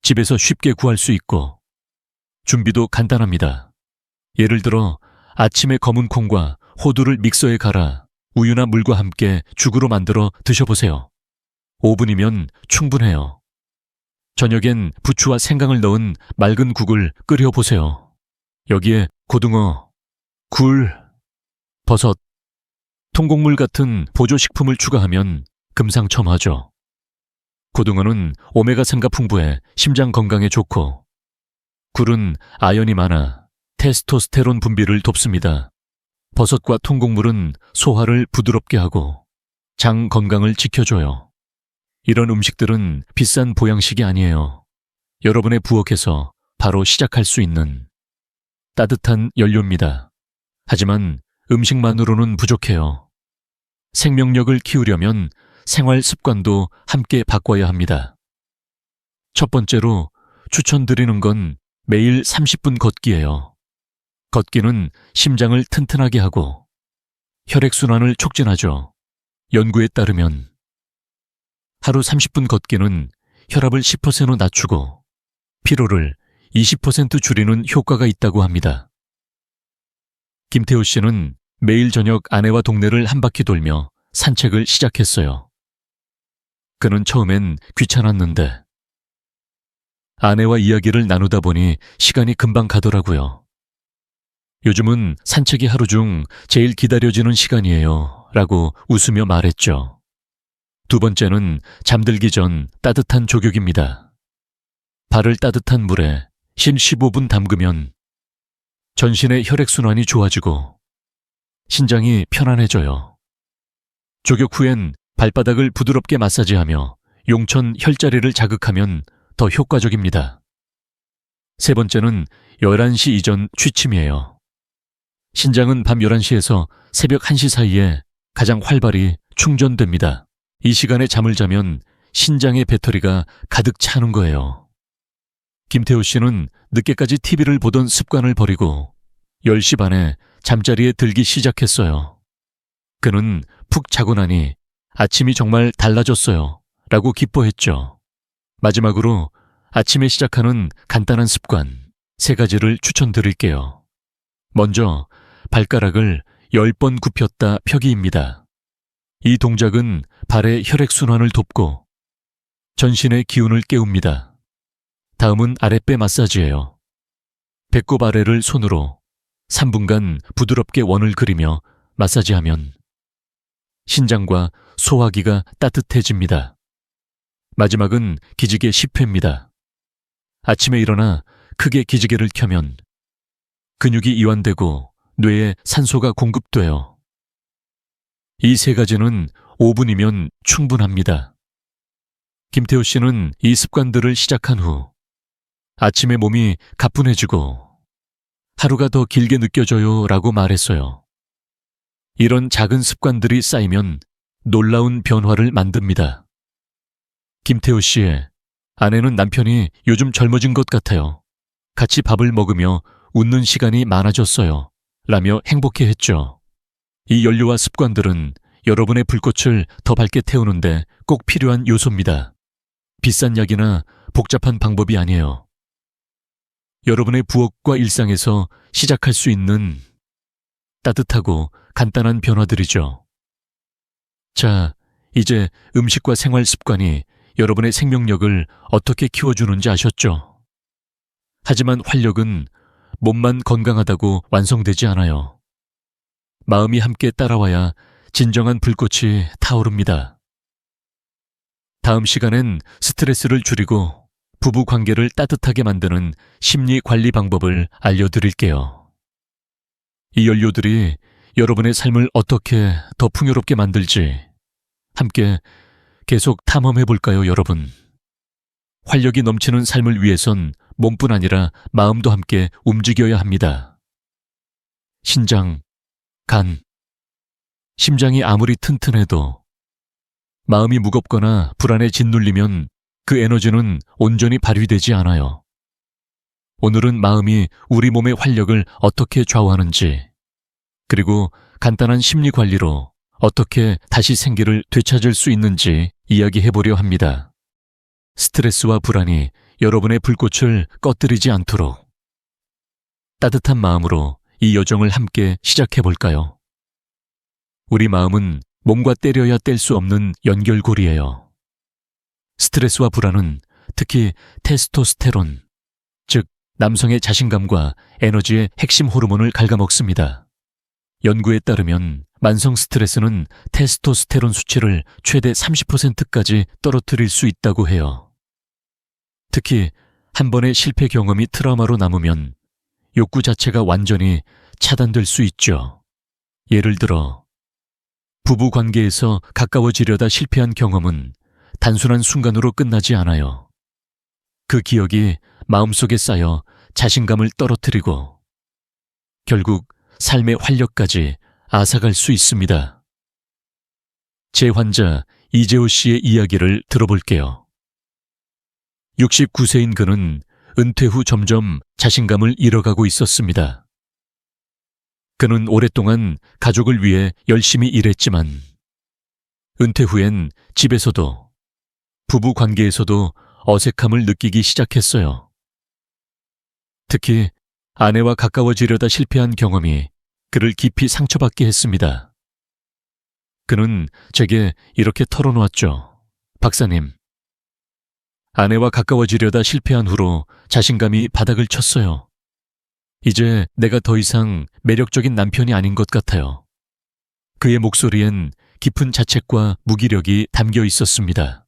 집에서 쉽게 구할 수 있고 준비도 간단합니다. 예를 들어 아침에 검은 콩과 호두를 믹서에 갈아 우유나 물과 함께 죽으로 만들어 드셔보세요. 5분이면 충분해요. 저녁엔 부추와 생강을 넣은 맑은 국을 끓여보세요. 여기에 고등어, 굴, 버섯, 통곡물 같은 보조식품을 추가하면 금상첨화죠. 고등어는 오메가3가 풍부해 심장 건강에 좋고, 굴은 아연이 많아 테스토스테론 분비를 돕습니다. 버섯과 통곡물은 소화를 부드럽게 하고 장 건강을 지켜줘요. 이런 음식들은 비싼 보양식이 아니에요. 여러분의 부엌에서 바로 시작할 수 있는 따뜻한 연료입니다. 하지만 음식만으로는 부족해요. 생명력을 키우려면 생활 습관도 함께 바꿔야 합니다. 첫 번째로 추천드리는 건 매일 30분 걷기예요. 걷기는 심장을 튼튼하게 하고 혈액순환을 촉진하죠. 연구에 따르면 하루 30분 걷기는 혈압을 10% 낮추고 피로를 20% 줄이는 효과가 있다고 합니다. 김태호 씨는 매일 저녁 아내와 동네를 한 바퀴 돌며 산책을 시작했어요. 그는 처음엔 귀찮았는데 아내와 이야기를 나누다 보니 시간이 금방 가더라고요. 요즘은 산책이 하루 중 제일 기다려지는 시간이에요. 라고 웃으며 말했죠. 두 번째는 잠들기 전 따뜻한 족욕입니다. 발을 따뜻한 물에 15분 담그면 전신의 혈액순환이 좋아지고 신장이 편안해져요. 족욕 후엔 발바닥을 부드럽게 마사지하며 용천 혈자리를 자극하면 더 효과적입니다. 세 번째는 11시 이전 취침이에요. 신장은 밤 11시에서 새벽 1시 사이에 가장 활발히 충전됩니다. 이 시간에 잠을 자면 신장의 배터리가 가득 차는 거예요. 김태호 씨는 늦게까지 TV를 보던 습관을 버리고 10시 반에 잠자리에 들기 시작했어요. 그는 푹 자고 나니 아침이 정말 달라졌어요. 라고 기뻐했죠. 마지막으로 아침에 시작하는 간단한 습관 3가지를 추천드릴게요. 먼저 발가락을 10번 굽혔다 펴기입니다. 이 동작은 발의 혈액순환을 돕고 전신의 기운을 깨웁니다. 다음은 아랫배 마사지예요. 배꼽 아래를 손으로 3분간 부드럽게 원을 그리며 마사지하면 신장과 소화기가 따뜻해집니다. 마지막은 기지개 10회입니다. 아침에 일어나 크게 기지개를 켜면 근육이 이완되고 뇌에 산소가 공급돼요. 이 3가지는 5분이면 충분합니다. 김태호 씨는 이 습관들을 시작한 후 아침에 몸이 가뿐해지고 하루가 더 길게 느껴져요 라고 말했어요. 이런 작은 습관들이 쌓이면 놀라운 변화를 만듭니다. 김태호 씨의 아내는 남편이 요즘 젊어진 것 같아요. 같이 밥을 먹으며 웃는 시간이 많아졌어요. 라며 행복해했죠. 이 연료와 습관들은 여러분의 불꽃을 더 밝게 태우는데 꼭 필요한 요소입니다. 비싼 약이나 복잡한 방법이 아니에요. 여러분의 부엌과 일상에서 시작할 수 있는 따뜻하고 간단한 변화들이죠. 자, 이제 음식과 생활 습관이 여러분의 생명력을 어떻게 키워주는지 아셨죠? 하지만 활력은 몸만 건강하다고 완성되지 않아요. 마음이 함께 따라와야 진정한 불꽃이 타오릅니다. 다음 시간엔 스트레스를 줄이고 부부 관계를 따뜻하게 만드는 심리 관리 방법을 알려드릴게요. 이 연료들이 여러분의 삶을 어떻게 더 풍요롭게 만들지 함께 계속 탐험해볼까요, 여러분? 활력이 넘치는 삶을 위해선 몸뿐 아니라 마음도 함께 움직여야 합니다. 신장, 간, 심장이 아무리 튼튼해도 마음이 무겁거나 불안에 짓눌리면 그 에너지는 온전히 발휘되지 않아요. 오늘은 마음이 우리 몸의 활력을 어떻게 좌우하는지, 그리고 간단한 심리 관리로 어떻게 다시 생기를 되찾을 수 있는지 이야기해보려 합니다. 스트레스와 불안이 여러분의 불꽃을 꺼뜨리지 않도록 따뜻한 마음으로 이 여정을 함께 시작해볼까요? 우리 마음은 몸과 때려야 뗄 수 없는 연결고리예요. 스트레스와 불안은 특히 테스토스테론, 즉 남성의 자신감과 에너지의 핵심 호르몬을 갉아먹습니다. 연구에 따르면 만성 스트레스는 테스토스테론 수치를 최대 30%까지 떨어뜨릴 수 있다고 해요. 특히 한 번의 실패 경험이 트라우마로 남으면 욕구 자체가 완전히 차단될 수 있죠. 예를 들어 부부 관계에서 가까워지려다 실패한 경험은 단순한 순간으로 끝나지 않아요. 그 기억이 마음속에 쌓여 자신감을 떨어뜨리고 결국 삶의 활력까지 앗아갈 수 있습니다. 제 환자 이재호 씨의 이야기를 들어볼게요. 69세인 그는 은퇴 후 점점 자신감을 잃어가고 있었습니다. 그는 오랫동안 가족을 위해 열심히 일했지만 은퇴 후엔 집에서도 부부 관계에서도 어색함을 느끼기 시작했어요. 특히 아내와 가까워지려다 실패한 경험이 그를 깊이 상처받게 했습니다. 그는 제게 이렇게 털어놓았죠. 박사님, 아내와 가까워지려다 실패한 후로 자신감이 바닥을 쳤어요. 이제 내가 더 이상 매력적인 남편이 아닌 것 같아요. 그의 목소리엔 깊은 자책과 무기력이 담겨 있었습니다.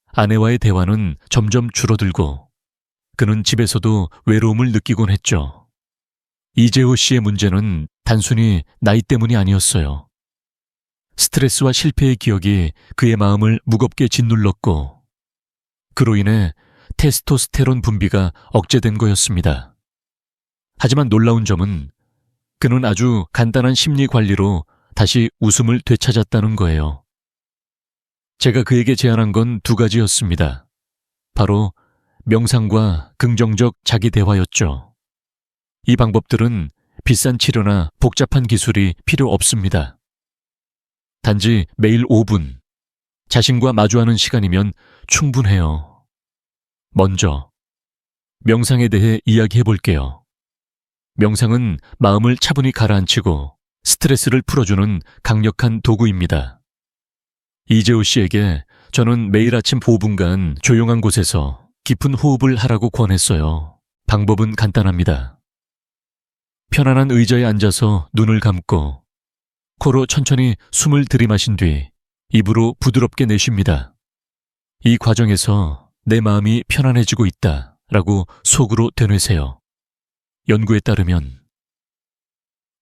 아내와의 대화는 점점 줄어들고 그는 집에서도 외로움을 느끼곤 했죠. 이재호 씨의 문제는 단순히 나이 때문이 아니었어요. 스트레스와 실패의 기억이 그의 마음을 무겁게 짓눌렀고 그로 인해 테스토스테론 분비가 억제된 거였습니다. 하지만 놀라운 점은 그는 아주 간단한 심리 관리로 다시 웃음을 되찾았다는 거예요. 제가 그에게 제안한 건 두 가지였습니다. 바로 명상과 긍정적 자기 대화였죠. 이 방법들은 비싼 치료나 복잡한 기술이 필요 없습니다. 단지 매일 5분, 자신과 마주하는 시간이면 충분해요. 먼저, 명상에 대해 이야기해 볼게요. 명상은 마음을 차분히 가라앉히고 스트레스를 풀어주는 강력한 도구입니다. 이재호 씨에게 저는 매일 아침 5분간 조용한 곳에서 깊은 호흡을 하라고 권했어요. 방법은 간단합니다. 편안한 의자에 앉아서 눈을 감고 코로 천천히 숨을 들이마신 뒤 입으로 부드럽게 내쉽니다. 이 과정에서 내 마음이 편안해지고 있다라고 속으로 되뇌세요. 연구에 따르면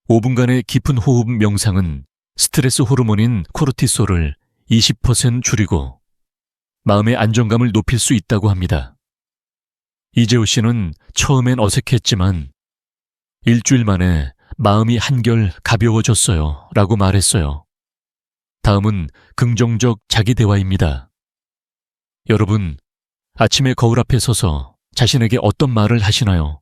5분간의 깊은 호흡 명상은 스트레스 호르몬인 코르티솔을 20% 줄이고 마음의 안정감을 높일 수 있다고 합니다. 이재호 씨는 처음엔 어색했지만 일주일 만에 마음이 한결 가벼워졌어요 라고 말했어요. 다음은 긍정적 자기 대화입니다. 여러분, 아침에 거울 앞에 서서 자신에게 어떤 말을 하시나요?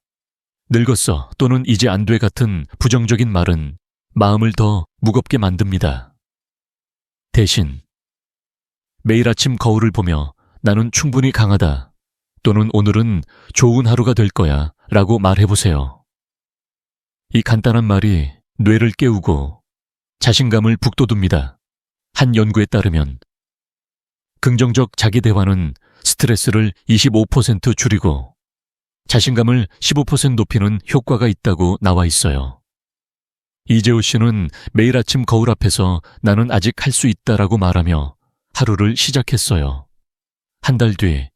늙었어 또는 이제 안 돼 같은 부정적인 말은 마음을 더 무겁게 만듭니다. 대신 매일 아침 거울을 보며 나는 충분히 강하다 또는 오늘은 좋은 하루가 될 거야 라고 말해보세요. 이 간단한 말이 뇌를 깨우고 자신감을 북돋웁니다. 한 연구에 따르면 긍정적 자기 대화는 스트레스를 25% 줄이고 자신감을 15% 높이는 효과가 있다고 나와 있어요. 이재호 씨는 매일 아침 거울 앞에서 나는 아직 할 수 있다라고 말하며 하루를 시작했어요. 한 달 뒤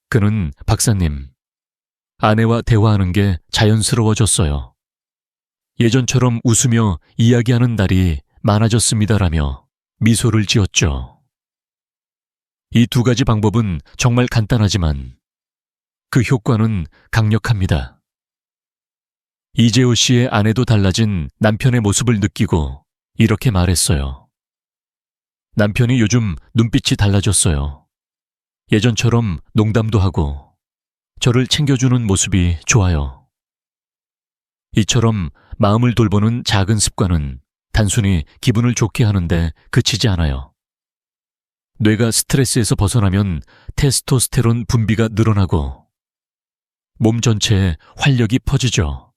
그는 박사님, 아내와 대화하는 게 자연스러워졌어요. 예전처럼 웃으며 이야기하는 날이 많아졌습니다라며 미소를 지었죠. 이 두 가지 방법은 정말 간단하지만 그 효과는 강력합니다. 이재호 씨의 아내도 달라진 남편의 모습을 느끼고 이렇게 말했어요. 남편이 요즘 눈빛이 달라졌어요. 예전처럼 농담도 하고 저를 챙겨주는 모습이 좋아요. 이처럼 마음을 돌보는 작은 습관은 단순히 기분을 좋게 하는데 그치지 않아요. 뇌가 스트레스에서 벗어나면 테스토스테론 분비가 늘어나고 몸 전체에 활력이 퍼지죠.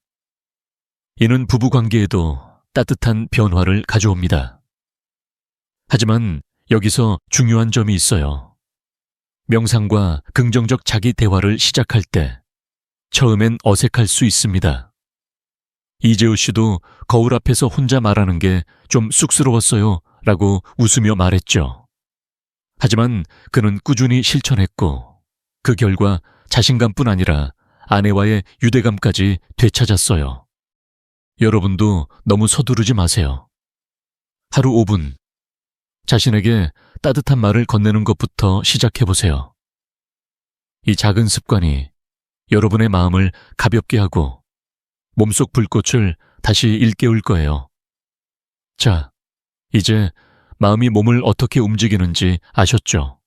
이는 부부관계에도 따뜻한 변화를 가져옵니다. 하지만 여기서 중요한 점이 있어요. 명상과 긍정적 자기 대화를 시작할 때 처음엔 어색할 수 있습니다. 이재우 씨도 거울 앞에서 혼자 말하는 게 좀 쑥스러웠어요 라고 웃으며 말했죠. 하지만 그는 꾸준히 실천했고 그 결과 자신감뿐 아니라 아내와의 유대감까지 되찾았어요. 여러분도 너무 서두르지 마세요. 하루 5분, 자신에게 따뜻한 말을 건네는 것부터 시작해보세요. 이 작은 습관이 여러분의 마음을 가볍게 하고 몸속 불꽃을 다시 일깨울 거예요. 자, 이제 마음이 몸을 어떻게 움직이는지 아셨죠?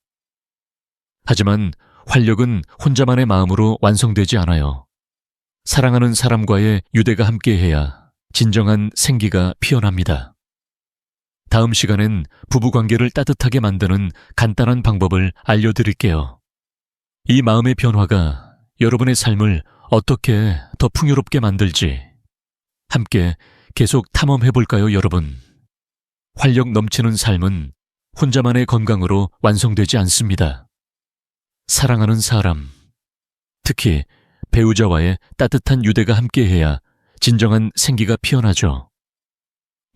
하지만 활력은 혼자만의 마음으로 완성되지 않아요. 사랑하는 사람과의 유대가 함께해야 진정한 생기가 피어납니다. 다음 시간엔 부부관계를 따뜻하게 만드는 간단한 방법을 알려드릴게요. 이 마음의 변화가 여러분의 삶을 어떻게 더 풍요롭게 만들지 함께 계속 탐험해볼까요, 여러분? 활력 넘치는 삶은 혼자만의 건강으로 완성되지 않습니다. 사랑하는 사람, 특히 배우자와의 따뜻한 유대가 함께해야 진정한 생기가 피어나죠.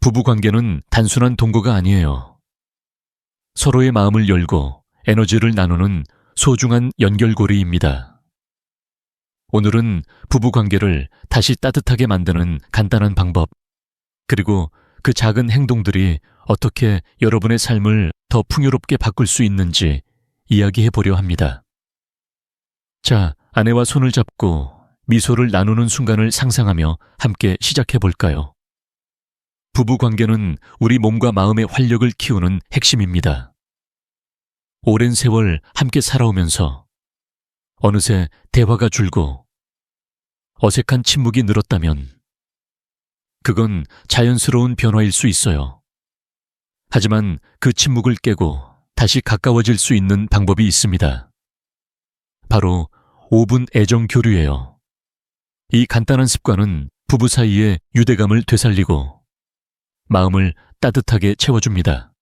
부부관계는 단순한 동거가 아니에요. 서로의 마음을 열고 에너지를 나누는 소중한 연결고리입니다. 오늘은 부부관계를 다시 따뜻하게 만드는 간단한 방법, 그리고 그 작은 행동들이 어떻게 여러분의 삶을 더 풍요롭게 바꿀 수 있는지 이야기해 보려 합니다. 자, 아내와 손을 잡고 미소를 나누는 순간을 상상하며 함께 시작해 볼까요? 부부관계는 우리 몸과 마음의 활력을 키우는 핵심입니다. 오랜 세월 함께 살아오면서 어느새 대화가 줄고 어색한 침묵이 늘었다면 그건 자연스러운 변화일 수 있어요. 하지만 그 침묵을 깨고 다시 가까워질 수 있는 방법이 있습니다. 바로 5분 애정 교류예요. 이 간단한 습관은 부부 사이의 유대감을 되살리고 마음을 따뜻하게 채워줍니다.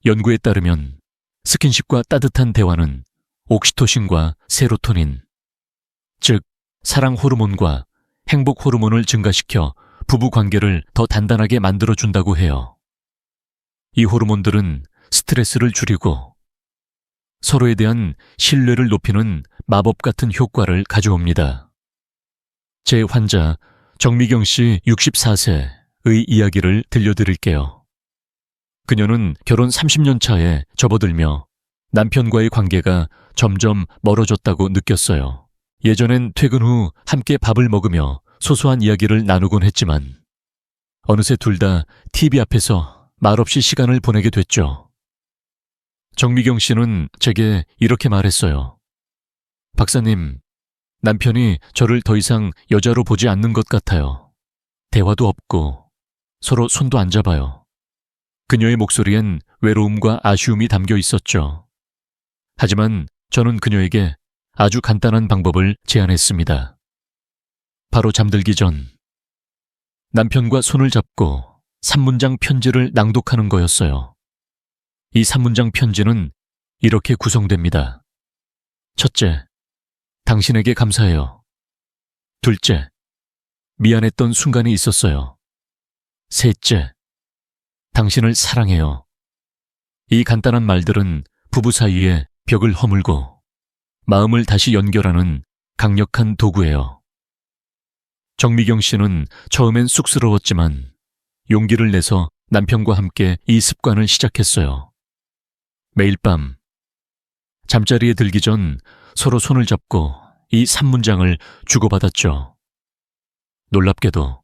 연구에 따르면 스킨십과 따뜻한 대화는 옥시토신과 세로토닌, 즉 사랑 호르몬과 행복 호르몬을 증가시켜 부부 관계를 더 단단하게 만들어준다고 해요. 이 호르몬들은 스트레스를 줄이고 서로에 대한 신뢰를 높이는 마법 같은 효과를 가져옵니다. 제 환자 정미경 씨 64세의 이야기를 들려드릴게요. 그녀는 결혼 30년 차에 접어들며 남편과의 관계가 점점 멀어졌다고 느꼈어요. 예전엔 퇴근 후 함께 밥을 먹으며 소소한 이야기를 나누곤 했지만 어느새 둘 다 TV 앞에서 말없이 시간을 보내게 됐죠. 정미경 씨는 제게 이렇게 말했어요. 박사님, 남편이 저를 더 이상 여자로 보지 않는 것 같아요. 대화도 없고 서로 손도 안 잡아요. 그녀의 목소리엔 외로움과 아쉬움이 담겨 있었죠. 하지만 저는 그녀에게 아주 간단한 방법을 제안했습니다. 바로 잠들기 전 남편과 손을 잡고 3문장 편지를 낭독하는 거였어요. 이 3문장 편지는 이렇게 구성됩니다. 첫째, 당신에게 감사해요. 둘째, 미안했던 순간이 있었어요. 셋째, 당신을 사랑해요. 이 간단한 말들은 부부 사이에 벽을 허물고 마음을 다시 연결하는 강력한 도구예요. 정미경 씨는 처음엔 쑥스러웠지만 용기를 내서 남편과 함께 이 습관을 시작했어요. 매일 밤 잠자리에 들기 전 서로 손을 잡고 이 3문장을 주고받았죠. 놀랍게도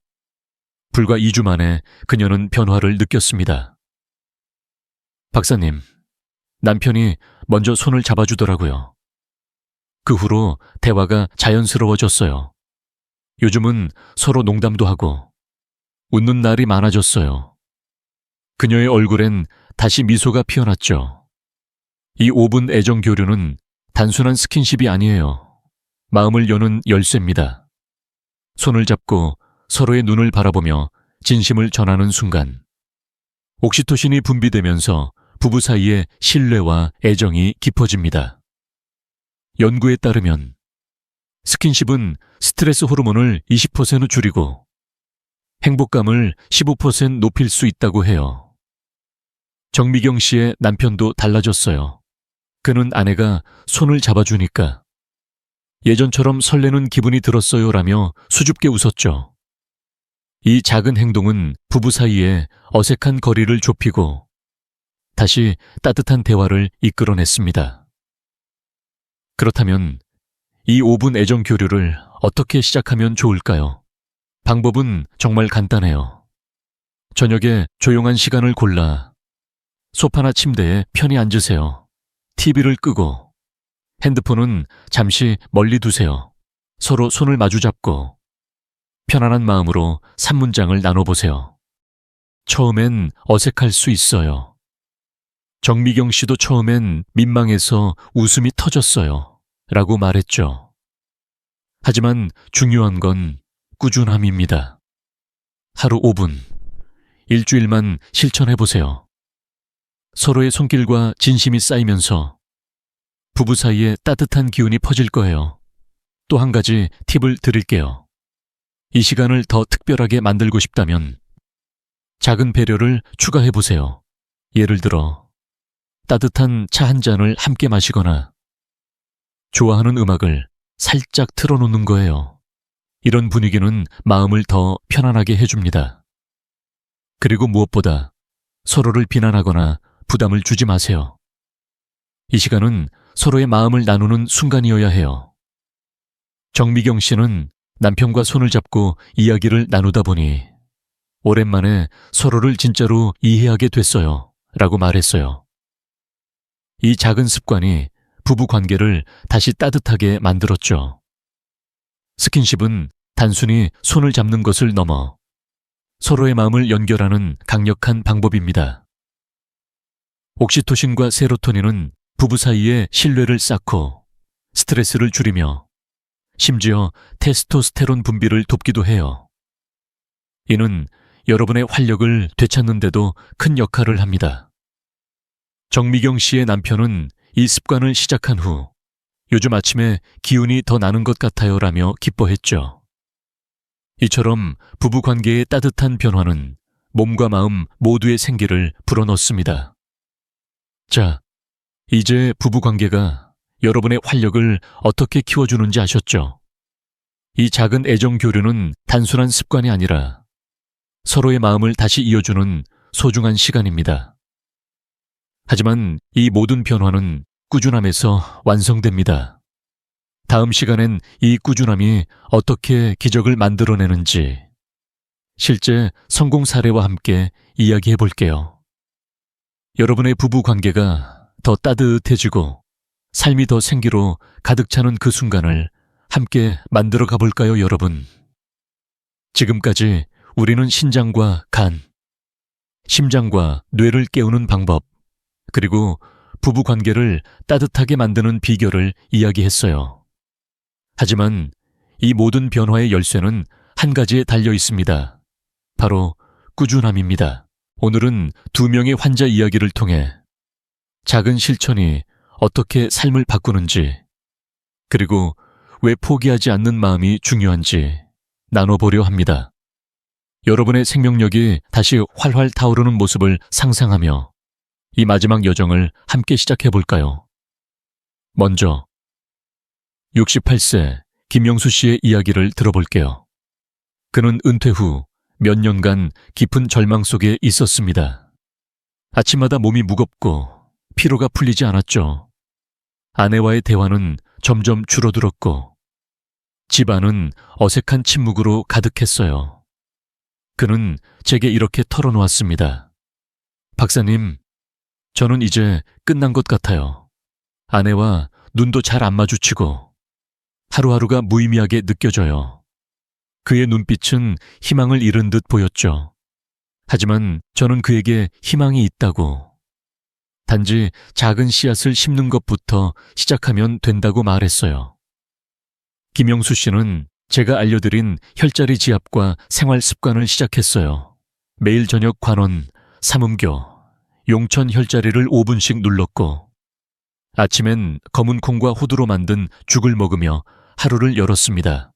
불과 2주 만에 그녀는 변화를 느꼈습니다. 박사님, 남편이 먼저 손을 잡아주더라고요. 그 후로 대화가 자연스러워졌어요. 요즘은 서로 농담도 하고 웃는 날이 많아졌어요. 그녀의 얼굴엔 다시 미소가 피어났죠. 이 5분 애정 교류는 단순한 스킨십이 아니에요. 마음을 여는 열쇠입니다. 손을 잡고 서로의 눈을 바라보며 진심을 전하는 순간 옥시토신이 분비되면서 부부 사이의 신뢰와 애정이 깊어집니다. 연구에 따르면 스킨십은 스트레스 호르몬을 20% 줄이고 행복감을 15% 높일 수 있다고 해요. 정미경 씨의 남편도 달라졌어요. 그는 아내가 손을 잡아주니까 예전처럼 설레는 기분이 들었어요라며 수줍게 웃었죠. 이 작은 행동은 부부 사이에 어색한 거리를 좁히고 다시 따뜻한 대화를 이끌어냈습니다. 그렇다면 이 5분 애정 교류를 어떻게 시작하면 좋을까요? 방법은 정말 간단해요. 저녁에 조용한 시간을 골라 소파나 침대에 편히 앉으세요. TV를 끄고 핸드폰은 잠시 멀리 두세요. 서로 손을 마주 잡고 편안한 마음으로 3문장을 나눠보세요. 처음엔 어색할 수 있어요. 정미경 씨도 처음엔 민망해서 웃음이 터졌어요. 라고 말했죠. 하지만 중요한 건 꾸준함입니다. 하루 5분, 일주일만 실천해보세요. 서로의 손길과 진심이 쌓이면서 부부 사이에 따뜻한 기운이 퍼질 거예요. 또 한 가지 팁을 드릴게요. 이 시간을 더 특별하게 만들고 싶다면 작은 배려를 추가해보세요. 예를 들어 따뜻한 차 한 잔을 함께 마시거나 좋아하는 음악을 살짝 틀어놓는 거예요. 이런 분위기는 마음을 더 편안하게 해줍니다. 그리고 무엇보다 서로를 비난하거나 부담을 주지 마세요. 이 시간은 서로의 마음을 나누는 순간이어야 해요. 정미경 씨는 남편과 손을 잡고 이야기를 나누다 보니 오랜만에 서로를 진짜로 이해하게 됐어요. 라고 말했어요. 이 작은 습관이 부부 관계를 다시 따뜻하게 만들었죠. 스킨십은 단순히 손을 잡는 것을 넘어 서로의 마음을 연결하는 강력한 방법입니다. 옥시토신과 세로토닌은 부부 사이에 신뢰를 쌓고 스트레스를 줄이며 심지어 테스토스테론 분비를 돕기도 해요. 이는 여러분의 활력을 되찾는 데도 큰 역할을 합니다. 정미경 씨의 남편은 이 습관을 시작한 후 요즘 아침에 기운이 더 나는 것 같아요 라며 기뻐했죠. 이처럼 부부 관계의 따뜻한 변화는 몸과 마음 모두의 생기를 불어넣습니다. 자, 이제 부부 관계가 여러분의 활력을 어떻게 키워주는지 아셨죠? 이 작은 애정 교류는 단순한 습관이 아니라 서로의 마음을 다시 이어주는 소중한 시간입니다. 하지만 이 모든 변화는 꾸준함에서 완성됩니다. 다음 시간엔 이 꾸준함이 어떻게 기적을 만들어내는지 실제 성공 사례와 함께 이야기해 볼게요. 여러분의 부부 관계가 더 따뜻해지고 삶이 더 생기로 가득 차는 그 순간을 함께 만들어 가볼까요, 여러분? 지금까지 우리는 신장과 간, 심장과 뇌를 깨우는 방법, 그리고 부부 관계를 따뜻하게 만드는 비결을 이야기했어요. 하지만 이 모든 변화의 열쇠는 한 가지에 달려 있습니다. 바로 꾸준함입니다. 오늘은 2명의 환자 이야기를 통해 작은 실천이 어떻게 삶을 바꾸는지, 그리고 왜 포기하지 않는 마음이 중요한지 나눠보려 합니다. 여러분의 생명력이 다시 활활 타오르는 모습을 상상하며 이 마지막 여정을 함께 시작해볼까요? 먼저 68세 김영수 씨의 이야기를 들어볼게요. 그는 은퇴 후 몇 년간 깊은 절망 속에 있었습니다. 아침마다 몸이 무겁고 피로가 풀리지 않았죠. 아내와의 대화는 점점 줄어들었고 집안은 어색한 침묵으로 가득했어요. 그는 제게 이렇게 털어놓았습니다. 박사님, 저는 이제 끝난 것 같아요. 아내와 눈도 잘 안 마주치고 하루하루가 무의미하게 느껴져요. 그의 눈빛은 희망을 잃은 듯 보였죠. 하지만 저는 그에게 희망이 있다고, 단지 작은 씨앗을 심는 것부터 시작하면 된다고 말했어요. 김영수 씨는 제가 알려드린 혈자리 지압과 생활 습관을 시작했어요. 매일 저녁 관원, 삼음교, 용천 혈자리를 5분씩 눌렀고 아침엔 검은 콩과 호두로 만든 죽을 먹으며 하루를 열었습니다.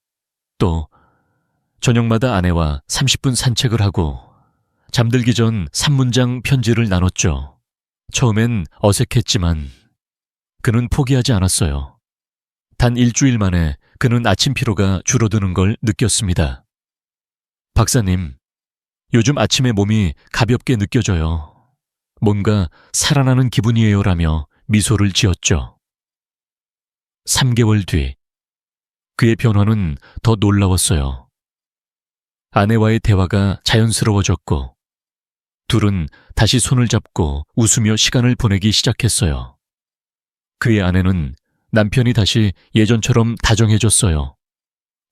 또 저녁마다 아내와 30분 산책을 하고 잠들기 전 3문장 편지를 나눴죠. 처음엔 어색했지만 그는 포기하지 않았어요. 단 일주일 만에 그는 아침 피로가 줄어드는 걸 느꼈습니다. 박사님, 요즘 아침에 몸이 가볍게 느껴져요. 뭔가 살아나는 기분이에요라며 미소를 지었죠. 3개월 뒤, 그의 변화는 더 놀라웠어요. 아내와의 대화가 자연스러워졌고, 둘은 다시 손을 잡고 웃으며 시간을 보내기 시작했어요. 그의 아내는 남편이 다시 예전처럼 다정해졌어요.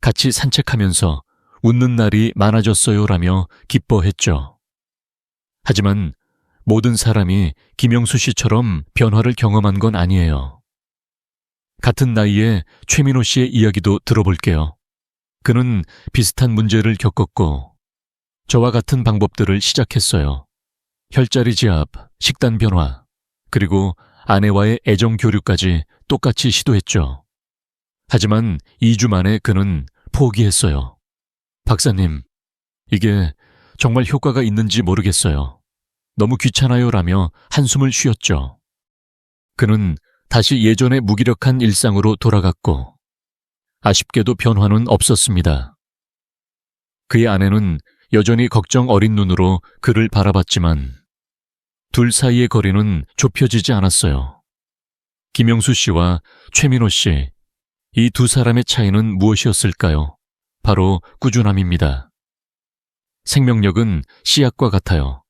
같이 산책하면서 웃는 날이 많아졌어요라며 기뻐했죠. 하지만 모든 사람이 김영수 씨처럼 변화를 경험한 건 아니에요. 같은 나이에 최민호 씨의 이야기도 들어볼게요. 그는 비슷한 문제를 겪었고 저와 같은 방법들을 시작했어요. 혈자리 지압, 식단 변화, 그리고 아내와의 애정 교류까지 똑같이 시도했죠. 하지만 2주 만에 그는 포기했어요. 박사님, 이게 정말 효과가 있는지 모르겠어요. 너무 귀찮아요라며 한숨을 쉬었죠. 그는 다시 예전의 무기력한 일상으로 돌아갔고 아쉽게도 변화는 없었습니다. 그의 아내는 여전히 걱정 어린 눈으로 그를 바라봤지만 둘 사이의 거리는 좁혀지지 않았어요. 김영수 씨와 최민호 씨, 이 두 사람의 차이는 무엇이었을까요? 바로 꾸준함입니다. 생명력은 씨앗과 같아요.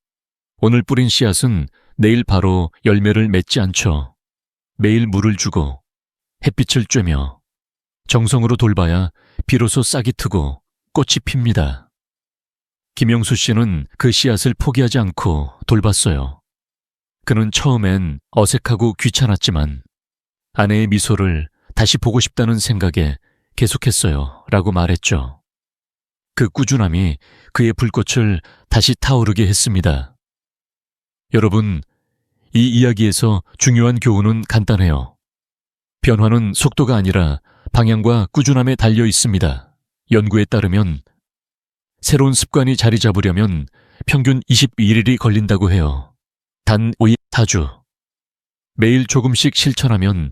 오늘 뿌린 씨앗은 내일 바로 열매를 맺지 않죠. 매일 물을 주고 햇빛을 쬐며 정성으로 돌봐야 비로소 싹이 트고 꽃이 핍니다. 김영수 씨는 그 씨앗을 포기하지 않고 돌봤어요. 그는 처음엔 어색하고 귀찮았지만 아내의 미소를 다시 보고 싶다는 생각에 계속했어요. 라고 말했죠. 그 꾸준함이 그의 불꽃을 다시 타오르게 했습니다. 여러분, 이 이야기에서 중요한 교훈은 간단해요. 변화는 속도가 아니라 방향과 꾸준함에 달려 있습니다. 연구에 따르면 새로운 습관이 자리 잡으려면 평균 21일이 걸린다고 해요. 단 4주. 매일 조금씩 실천하면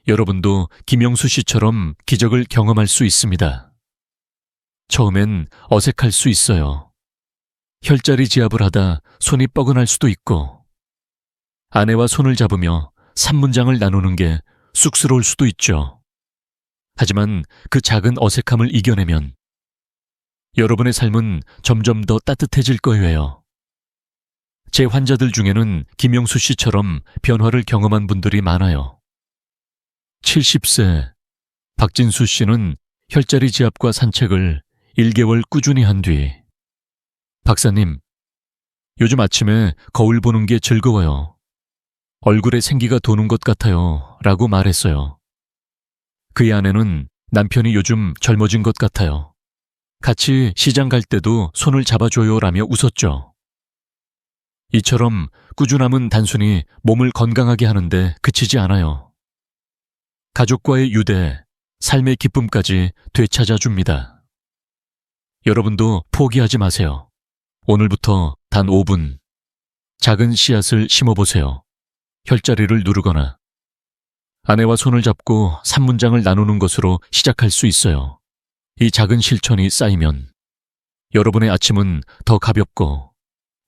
여러분도 김영수 씨처럼 기적을 경험할 수 있습니다. 처음엔 어색할 수 있어요. 혈자리 지압을 하다 손이 뻐근할 수도 있고 아내와 손을 잡으며 3문장을 나누는 게 쑥스러울 수도 있죠. 하지만 그 작은 어색함을 이겨내면 여러분의 삶은 점점 더 따뜻해질 거예요. 제 환자들 중에는 김영수 씨처럼 변화를 경험한 분들이 많아요. 70세 박진수 씨는 혈자리 지압과 산책을 1개월 꾸준히 한 뒤 박사님, 요즘 아침에 거울 보는 게 즐거워요. 얼굴에 생기가 도는 것 같아요. 라고 말했어요. 그의 아내는 남편이 요즘 젊어진 것 같아요. 같이 시장 갈 때도 손을 잡아줘요. 라며 웃었죠. 이처럼 꾸준함은 단순히 몸을 건강하게 하는데 그치지 않아요. 가족과의 유대, 삶의 기쁨까지 되찾아줍니다. 여러분도 포기하지 마세요. 오늘부터 단 5분 작은 씨앗을 심어보세요. 혈자리를 누르거나 아내와 손을 잡고 3문장을 나누는 것으로 시작할 수 있어요. 이 작은 실천이 쌓이면 여러분의 아침은 더 가볍고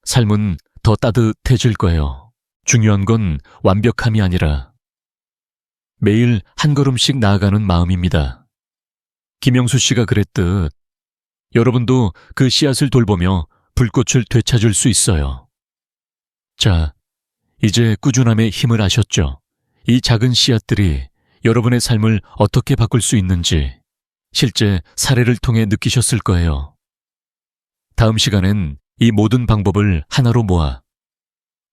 삶은 더 따뜻해질 거예요. 중요한 건 완벽함이 아니라 매일 한 걸음씩 나아가는 마음입니다. 김영수 씨가 그랬듯 여러분도 그 씨앗을 돌보며 불꽃을 되찾을 수 있어요. 자, 이제 꾸준함의 힘을 아셨죠? 이 작은 씨앗들이 여러분의 삶을 어떻게 바꿀 수 있는지 실제 사례를 통해 느끼셨을 거예요. 다음 시간엔 이 모든 방법을 하나로 모아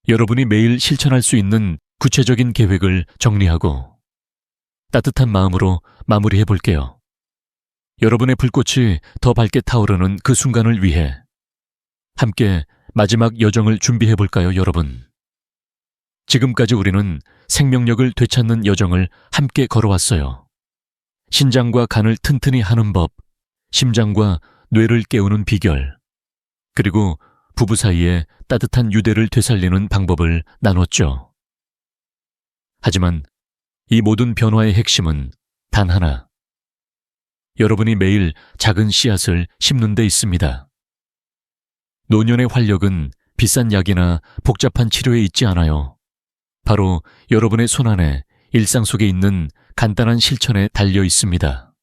여러분이 매일 실천할 수 있는 구체적인 계획을 정리하고 따뜻한 마음으로 마무리해 볼게요. 여러분의 불꽃이 더 밝게 타오르는 그 순간을 위해 함께 마지막 여정을 준비해 볼까요, 여러분? 지금까지 우리는 생명력을 되찾는 여정을 함께 걸어왔어요. 신장과 간을 튼튼히 하는 법, 심장과 뇌를 깨우는 비결, 그리고 부부 사이에 따뜻한 유대를 되살리는 방법을 나눴죠. 하지만 이 모든 변화의 핵심은 단 하나. 여러분이 매일 작은 씨앗을 심는 데 있습니다. 노년의 활력은 비싼 약이나 복잡한 치료에 있지 않아요. 바로 여러분의 손안에 일상 속에 있는 간단한 실천에 달려 있습니다.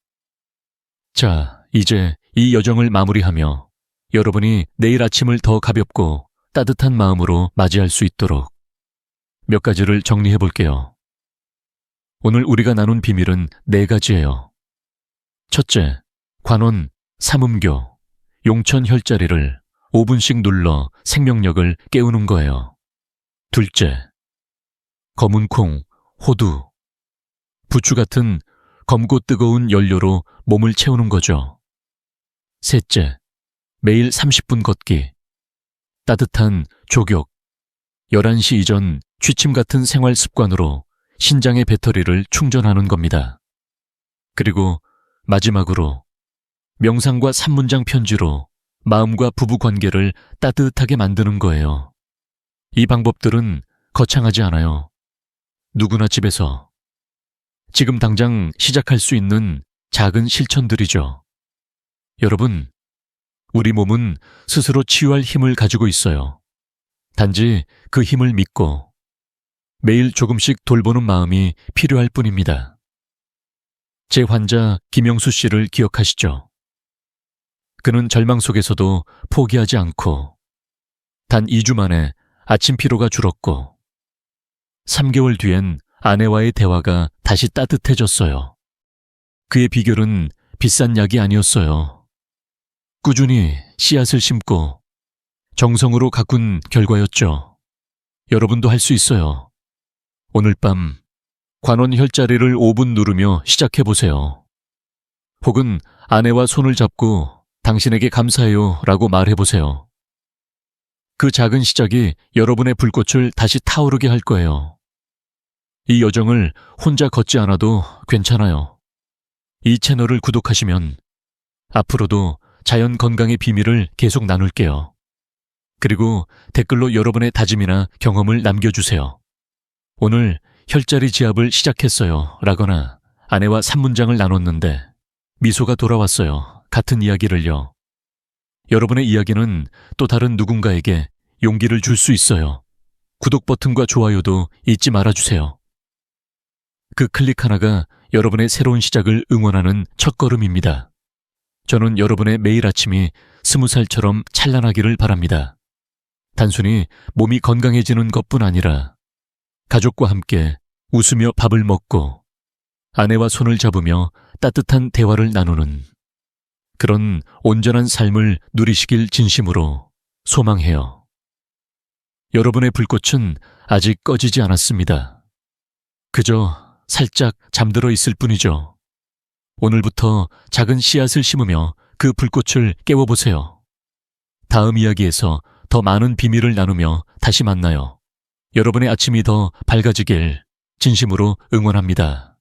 자, 이제 이 여정을 마무리하며 여러분이 내일 아침을 더 가볍고 따뜻한 마음으로 맞이할 수 있도록 몇 가지를 정리해 볼게요. 오늘 우리가 나눈 비밀은 4가지예요. 첫째, 관원, 삼음교, 용천 혈자리를 5분씩 눌러 생명력을 깨우는 거예요. 둘째, 검은 콩, 호두, 부추 같은 검고 뜨거운 연료로 몸을 채우는 거죠. 셋째, 매일 30분 걷기, 따뜻한 족욕, 11시 이전 취침 같은 생활 습관으로 신장의 배터리를 충전하는 겁니다. 그리고 마지막으로 명상과 산문장 편지로 마음과 부부 관계를 따뜻하게 만드는 거예요. 이 방법들은 거창하지 않아요. 누구나 집에서 지금 당장 시작할 수 있는 작은 실천들이죠. 여러분, 우리 몸은 스스로 치유할 힘을 가지고 있어요. 단지 그 힘을 믿고 매일 조금씩 돌보는 마음이 필요할 뿐입니다. 제 환자 김영수 씨를 기억하시죠? 그는 절망 속에서도 포기하지 않고 단 2주 만에 아침 피로가 줄었고 3개월 뒤엔 아내와의 대화가 다시 따뜻해졌어요. 그의 비결은 비싼 약이 아니었어요. 꾸준히 씨앗을 심고 정성으로 가꾼 결과였죠. 여러분도 할 수 있어요. 오늘 밤 관원 혈자리를 5분 누르며 시작해보세요. 혹은 아내와 손을 잡고 당신에게 감사해요 라고 말해보세요. 그 작은 시작이 여러분의 불꽃을 다시 타오르게 할 거예요. 이 여정을 혼자 걷지 않아도 괜찮아요. 이 채널을 구독하시면 앞으로도 자연 건강의 비밀을 계속 나눌게요. 그리고 댓글로 여러분의 다짐이나 경험을 남겨주세요. 오늘 혈자리 지압을 시작했어요 라거나 아내와 산문장을 나눴는데 미소가 돌아왔어요 같은 이야기를요. 여러분의 이야기는 또 다른 누군가에게 용기를 줄 수 있어요. 구독 버튼과 좋아요도 잊지 말아주세요. 그 클릭 하나가 여러분의 새로운 시작을 응원하는 첫걸음입니다. 저는 여러분의 매일 아침이 20살처럼 찬란하기를 바랍니다. 단순히 몸이 건강해지는 것뿐 아니라 가족과 함께 웃으며 밥을 먹고 아내와 손을 잡으며 따뜻한 대화를 나누는 그런 온전한 삶을 누리시길 진심으로 소망해요. 여러분의 불꽃은 아직 꺼지지 않았습니다. 그저 살짝 잠들어 있을 뿐이죠. 오늘부터 작은 씨앗을 심으며 그 불꽃을 깨워보세요. 다음 이야기에서 더 많은 비밀을 나누며 다시 만나요. 여러분의 아침이 더 밝아지길 진심으로 응원합니다.